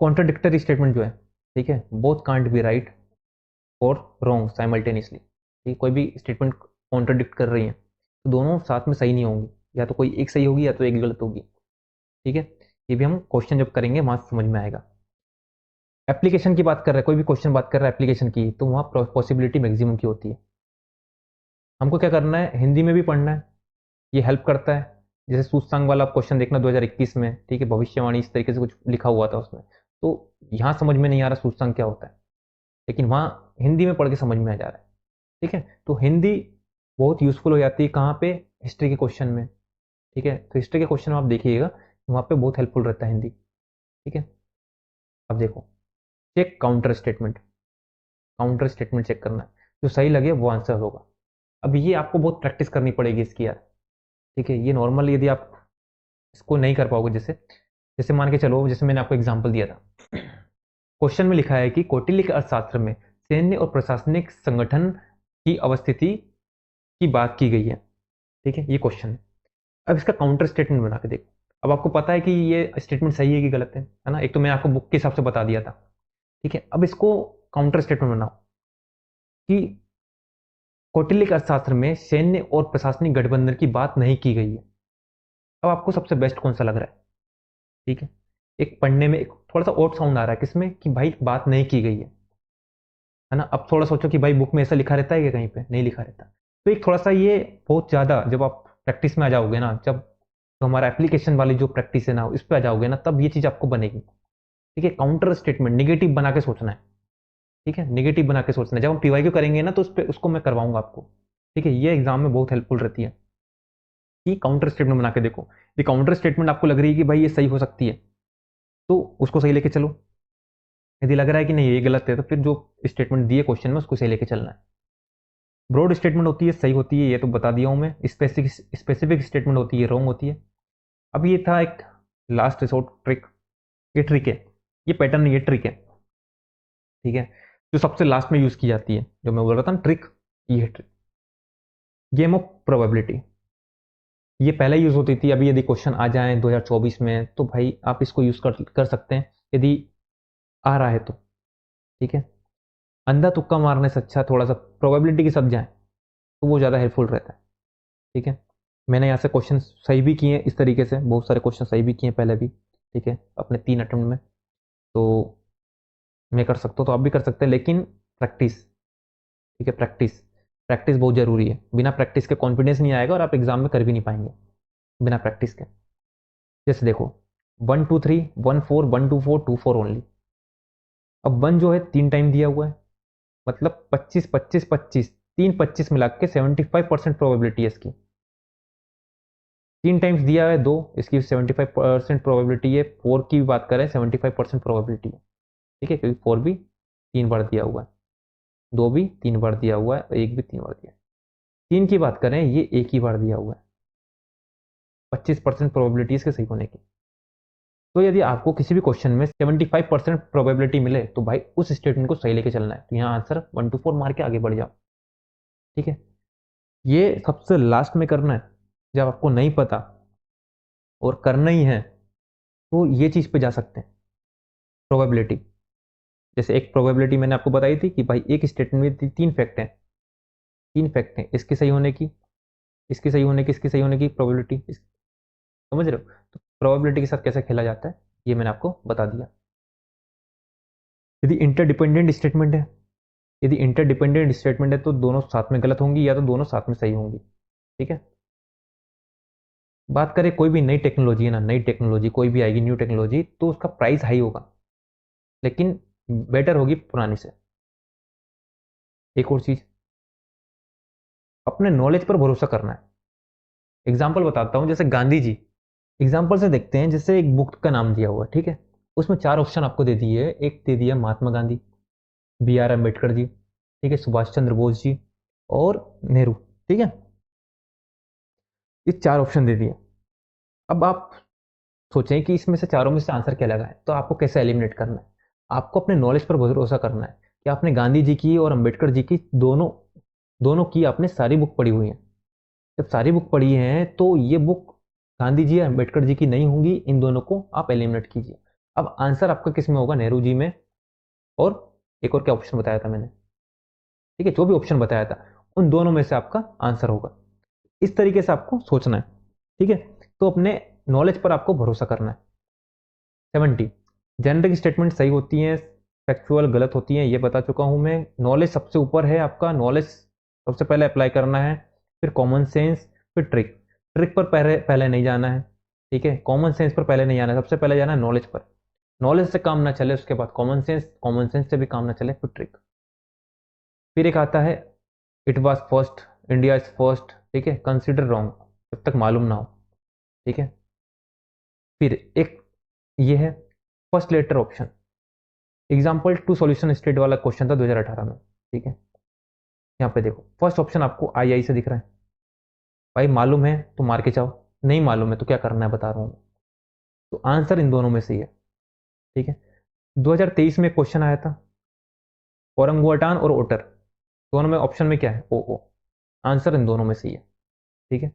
कॉन्ट्राडिक्टरी स्टेटमेंट जो है, ठीक है, बोथ कांट बी राइट और रॉन्ग साइमल्टेनियसली, ठीक है, कोई भी स्टेटमेंट कॉन्ट्राडिक्ट कर रही है तो दोनों साथ में सही नहीं होंगी, या तो कोई एक सही होगी या तो एक गलत होगी। ठीक है, ये भी हम क्वेश्चन जब करेंगे वहां समझ में आएगा। एप्लीकेशन की बात कर रहा है, कोई भी क्वेश्चन बात कर रहा है एप्लीकेशन की, तो वहाँ पॉसिबिलिटी मैक्सिमम की होती है। हमको क्या करना है, हिंदी में भी पढ़ना है, ये हेल्प करता है। जैसे सूचकांक वाला क्वेश्चन देखना 2021 में, ठीक है, भविष्यवाणी इस तरीके से कुछ लिखा हुआ था उसमें, तो यहाँ समझ में नहीं आ रहा सूचकांक क्या होता है, लेकिन वहाँ हिंदी में पढ़ के समझ में आ जा रहा है। ठीक है, तो हिंदी बहुत यूजफुल हो जाती है कहाँ पे, हिस्ट्री के क्वेश्चन में। ठीक है, तो हिस्ट्री के क्वेश्चन में आप देखिएगा वहाँ पे बहुत हेल्पफुल रहता है हिंदी। ठीक है, अब देखो, check counter statement, counter statement check करना है, जो सही लगे वो आंसर होगा। अब ये आपको बहुत प्रैक्टिस करनी पड़ेगी इसकी यार। ठीक है, ये नॉर्मल यदि आप इसको नहीं कर पाओगे, जैसे जैसे मान के चलो, जैसे मैंने आपको एग्जांपल दिया था, क्वेश्चन में लिखा है कि कौटिल्य अर्थशास्त्र में सैन्य और प्रशासनिक संगठन की अवस्थिति की बात की गई है। ठीक है, ये क्वेश्चन है। अब इसका काउंटर स्टेटमेंट बना के देखो। अब आपको पता है कि ये स्टेटमेंट सही है कि गलत है ना, एक तो मैंने आपको बुक के हिसाब से बता दिया था। ठीक है, अब इसको काउंटर स्टेटमेंट बनाओ कि कौटिल्य अर्थशास्त्र में सैन्य और प्रशासनिक गठबंधन की बात नहीं की गई है। अब आपको सबसे बेस्ट कौन सा लग रहा है? ठीक है, एक पढ़ने में एक थोड़ा सा ओट साउंड आ रहा है किसमें, कि भाई बात नहीं की गई है ना। अब थोड़ा सोचो कि भाई बुक में ऐसा लिखा रहता है कि कहीं पे नहीं लिखा रहता, तो एक थोड़ा सा ये बहुत ज़्यादा जब आप प्रैक्टिस में आ जाओगे ना, जब तो हमारा एप्लीकेशन वाली जो प्रैक्टिस है ना इस पे आ जाओगे ना, तब ये चीज़ आपको बनेगी। ठीक है, काउंटर स्टेटमेंट निगेटिव बना के सोचना है। ठीक है, निगेटिव बना के सोचना है, जब हम पीवाईक्यू करेंगे ना तो उस पे उसको मैं करवाऊंगा आपको। ठीक है, ये एग्जाम में बहुत हेल्पफुल रहती है कि काउंटर स्टेटमेंट बना के देखो। ये काउंटर स्टेटमेंट आपको लग रही है कि भाई ये सही हो सकती है, तो उसको सही लेके चलो। यदि लग रहा है कि नहीं ये गलत है, तो फिर जो स्टेटमेंट दिए क्वेश्चन में उसको सही लेके चलना है। ब्रॉड स्टेटमेंट होती है सही होती है, ये तो बता दिया हूं मैं। स्पेसिफिक स्टेटमेंट होती है रॉन्ग होती है। अब ये था एक लास्ट रिसोर्ट ट्रिक, ये ट्रिक है, ये पैटर्न नहीं, ये ट्रिक है। ठीक है, जो सबसे लास्ट में यूज की जाती है, जो मैं बोल रहा था ना ट्रिक, ये है ट्रिक, गेम ऑफ प्रोबेबिलिटी। ये पहले यूज होती थी, अभी यदि क्वेश्चन आ जाए 2024 में तो भाई आप इसको यूज कर सकते हैं यदि आ रहा है तो। ठीक है, अंधा तुक्का मारने से अच्छा थोड़ा सा प्रोबेबिलिटी के साथ जाए तो वो ज़्यादा हेल्पफुल रहता है। ठीक है, मैंने यहाँ से क्वेश्चन सही भी किए हैं, इस तरीके से बहुत सारे क्वेश्चन सही भी किए हैं पहले भी। ठीक है, अपने 3 अटेम्प्ट में, तो मैं कर सकता हूँ तो आप भी कर सकते हैं, लेकिन प्रैक्टिस। ठीक है, प्रैक्टिस, प्रैक्टिस बहुत ज़रूरी है। बिना प्रैक्टिस के कॉन्फिडेंस नहीं आएगा और आप एग्जाम में कर भी नहीं पाएंगे बिना प्रैक्टिस के। जैसे देखो 1 2 3 1 4 1 2 4 2 4 ओनली। अब 1 जो है 3 टाइम दिया हुआ है, मतलब 25 25 25, 3 25 मिला के 75% प्रोबेबिलिटी है इसकी। 3 टाइम्स दिया है 2, इसकी 75% प्रोबेबिलिटी है। 4 की भी बात करें 75% प्रोबेबिलिटी है। ठीक है, क्योंकि 4 भी 3 बार दिया हुआ है, 2 भी 3 बार दिया हुआ है और 1 भी 3 बार दिया है। 3 की बात करें, ये एक ही बार दिया हुआ है। 25% प्रोबेबिलिटी इसके सही होने की। तो यदि आपको किसी भी क्वेश्चन में 75% प्रोबेबिलिटी मिले तो भाई उस स्टेटमेंट को सही लेके चलना है, तो यहाँ आंसर 1 to 4 मार के आगे बढ़ जाओ। ठीक है, ये सबसे लास्ट में करना है जब आपको नहीं पता और करना ही है, तो ये चीज़ पे जा सकते हैं, प्रोबेबिलिटी। जैसे एक प्रोबेबिलिटी मैंने आपको बताई थी कि भाई एक स्टेटमेंट में 3 फैक्ट हैं, 3 फैक्ट हैं, इसके सही होने की, इसके सही होने की, इसके सही होने की प्रोबेबिलिटी, समझ रहे हो? तो प्रोबेबिलिटी के साथ कैसे खेला जाता है ये मैंने आपको बता दिया। यदि इंटरडिपेंडेंट स्टेटमेंट है, यदि इंटरडिपेंडेंट स्टेटमेंट है तो दोनों साथ में गलत होंगी या तो दोनों साथ में सही होंगी। ठीक है, बात करें कोई भी नई टेक्नोलॉजी है ना, नई टेक्नोलॉजी कोई भी आएगी न्यू टेक्नोलॉजी, तो उसका प्राइस हाई होगा लेकिन बेटर होगी पुरानी से। एक और चीज, अपने नॉलेज पर भरोसा करना है। एग्जाम्पल बताता हूँ, जैसे गांधी जी, एग्जाम्पल से देखते हैं। जैसे एक बुक का नाम दिया हुआ है, ठीक है, उसमें 4 ऑप्शन आपको दे दिए। एक दे दिया महात्मा गांधी, BR अम्बेडकर जी, ठीक है, सुभाष चंद्र बोस जी और नेहरू। ठीक है, ये 4 ऑप्शन दे दिए। अब आप सोचें कि इसमें से चारों में से आंसर क्या लगा है, तो आपको कैसे एलिमिनेट करना है? आपको अपने नॉलेज पर भरोसा करना है कि आपने गांधी जी की और अम्बेडकर जी की दोनों दोनों की आपने सारी बुक पढ़ी हुई है। जब सारी बुक पढ़ी है तो ये बुक गांधी जी या अम्बेडकर जी की नहीं होंगी, इन दोनों को आप एलिमिनेट कीजिए। अब आंसर आपका किस में होगा? नेहरू जी में, और एक और क्या ऑप्शन बताया था मैंने? ठीक है, जो भी ऑप्शन बताया था उन दोनों में से आपका आंसर होगा। इस तरीके से आपको सोचना है। ठीक है, तो अपने नॉलेज पर आपको भरोसा करना है। 70, जेनरिक स्टेटमेंट सही होती हैं फैक्चुअल गलत होती हैं, ये बता चुका हूँ मैं। नॉलेज सबसे ऊपर है, आपका नॉलेज सबसे पहले अप्लाई करना है, फिर कॉमन सेंस, फिर ट्रिक। ट्रिक पर पहले पहले नहीं जाना है, ठीक है। कॉमन सेंस पर पहले नहीं जाना है, सबसे पहले जाना है नॉलेज पर। नॉलेज से काम ना चले उसके बाद कॉमन सेंस, कॉमन सेंस से भी काम ना चले फिर ट्रिक। फिर एक आता है it was first, India is first, ठीक है, कंसिडर रॉन्ग, जब तक मालूम ना हो, ठीक है। फिर एक ये है first letter option, example to solution state वाला क्वेश्चन था 2018 में, ठीक है। यहाँ पे देखो फर्स्ट ऑप्शन आपको आई से दिख रहा है, भाई मालूम है तो मार के जाओ, नहीं मालूम है तो क्या करना है बता रहा हूँ। तो आंसर इन दोनों में से ही है, ठीक है। 2023 में क्वेश्चन आया था, औरंगुटान और ओटर, दोनों में ऑप्शन में क्या है, ओ। आंसर इन दोनों में से ही है, ठीक है।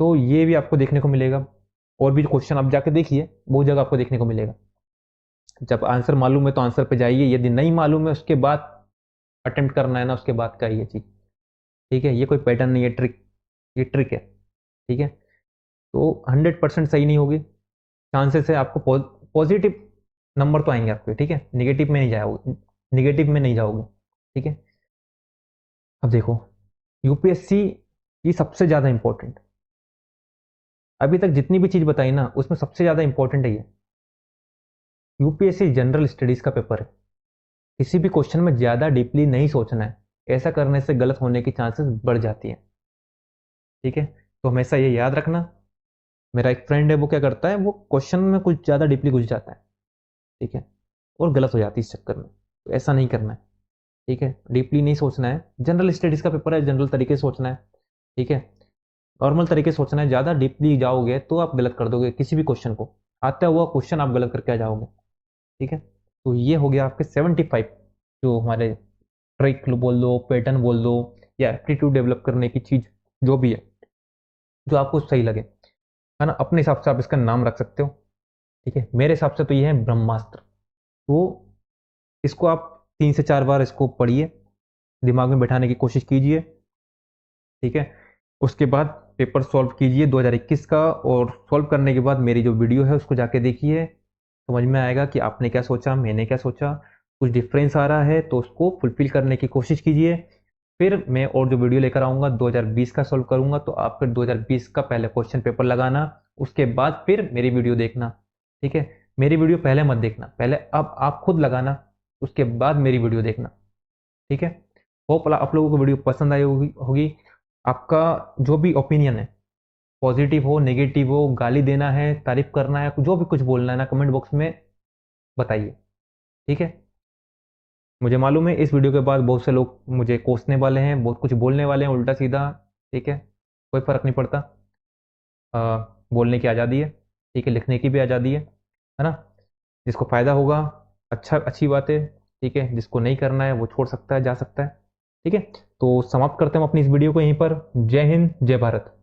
तो ये भी आपको देखने को मिलेगा, और भी क्वेश्चन आप जाके देखिए, बहुत जगह आपको देखने को मिलेगा। जब आंसर मालूम है तो आंसर पे जाइए, यदि नहीं मालूम है उसके बाद अटेम्प्ट करना है ना, उसके बाद का ये चीज, ठीक है। ये कोई पैटर्न नहीं है, ट्रिक, ये ट्रिक है, ठीक है। तो 100% सही नहीं होगी, चांसेस है आपको पॉजिटिव नंबर तो आएंगे आपके, ठीक है, निगेटिव में नहीं जाओगे, निगेटिव में नहीं जाओगे, ठीक है। अब देखो यूपीएससी ये सबसे ज़्यादा इंपॉर्टेंट, अभी तक जितनी भी चीज़ बताई ना उसमें सबसे ज़्यादा इंपॉर्टेंट है ये। यूपीएससी जनरल स्टडीज़ का पेपर है, किसी भी क्वेश्चन में ज़्यादा डीपली नहीं सोचना है, ऐसा करने से गलत होने की चांसेस बढ़ जाती हैं, ठीक है। तो हमेशा ये याद रखना। मेरा एक फ्रेंड है, वो क्या करता है, वो क्वेश्चन में कुछ ज़्यादा डीपली घुस जाता है, ठीक है, और गलत हो जाती है इस चक्कर में। तो ऐसा नहीं करना है, ठीक है, डीपली नहीं सोचना है। जनरल स्टडीज़ का पेपर है, जनरल तरीके से सोचना है, ठीक है, नॉर्मल तरीके से सोचना है। ज़्यादा डीपली जाओगे तो आप गलत कर दोगे, किसी भी क्वेश्चन को आता हुआ क्वेश्चन आप गलत करके आ जाओगे, ठीक है। तो ये हो गया आपके 75 जो हमारे ट्रिक बोल दो, पैटर्न बोल दो, या एप्टीट्यूड डेवलप करने की चीज़ जो भी है, जो आपको सही लगे, है ना, अपने हिसाब से आप इसका नाम रख सकते हो, ठीक है। मेरे हिसाब से तो ये है ब्रह्मास्त्र। तो इसको आप 3 से 4 बार इसको पढ़िए, दिमाग में बैठाने की कोशिश कीजिए, ठीक है। उसके बाद पेपर सॉल्व कीजिए 2021 का, और सॉल्व करने के बाद मेरी जो वीडियो है उसको जाके देखिए, समझ में आएगा कि आपने क्या सोचा, मैंने क्या सोचा, कुछ डिफरेंस आ रहा है तो उसको फुलफिल करने की कोशिश कीजिए। फिर मैं और जो वीडियो लेकर आऊँगा 2020 का सॉल्व करूँगा, तो आप फिर 2020 का पहले क्वेश्चन पेपर लगाना, उसके बाद फिर मेरी वीडियो देखना, ठीक है। मेरी वीडियो पहले मत देखना, पहले अब आप खुद लगाना, उसके बाद मेरी वीडियो देखना, ठीक है। होप आप लोगों को वीडियो पसंद आई होगी। आपका जो भी ओपिनियन है, पॉजिटिव हो नेगेटिव हो, गाली देना है तारीफ करना है, जो भी कुछ बोलना है ना, कमेंट बॉक्स में बताइए, ठीक है। मुझे मालूम है इस वीडियो के बाद बहुत से लोग मुझे कोसने वाले हैं, बहुत कुछ बोलने वाले हैं उल्टा सीधा, ठीक है, कोई फर्क नहीं पड़ता। बोलने की आज़ादी है, ठीक है, लिखने की भी आज़ादी है ना। जिसको फ़ायदा होगा अच्छा, अच्छी बात है, ठीक है, जिसको नहीं करना है वो छोड़ सकता है, जा सकता है, ठीक है। तो समाप्त करते हैं हम अपनी इस वीडियो को यहीं पर। जय हिंद, जय भारत।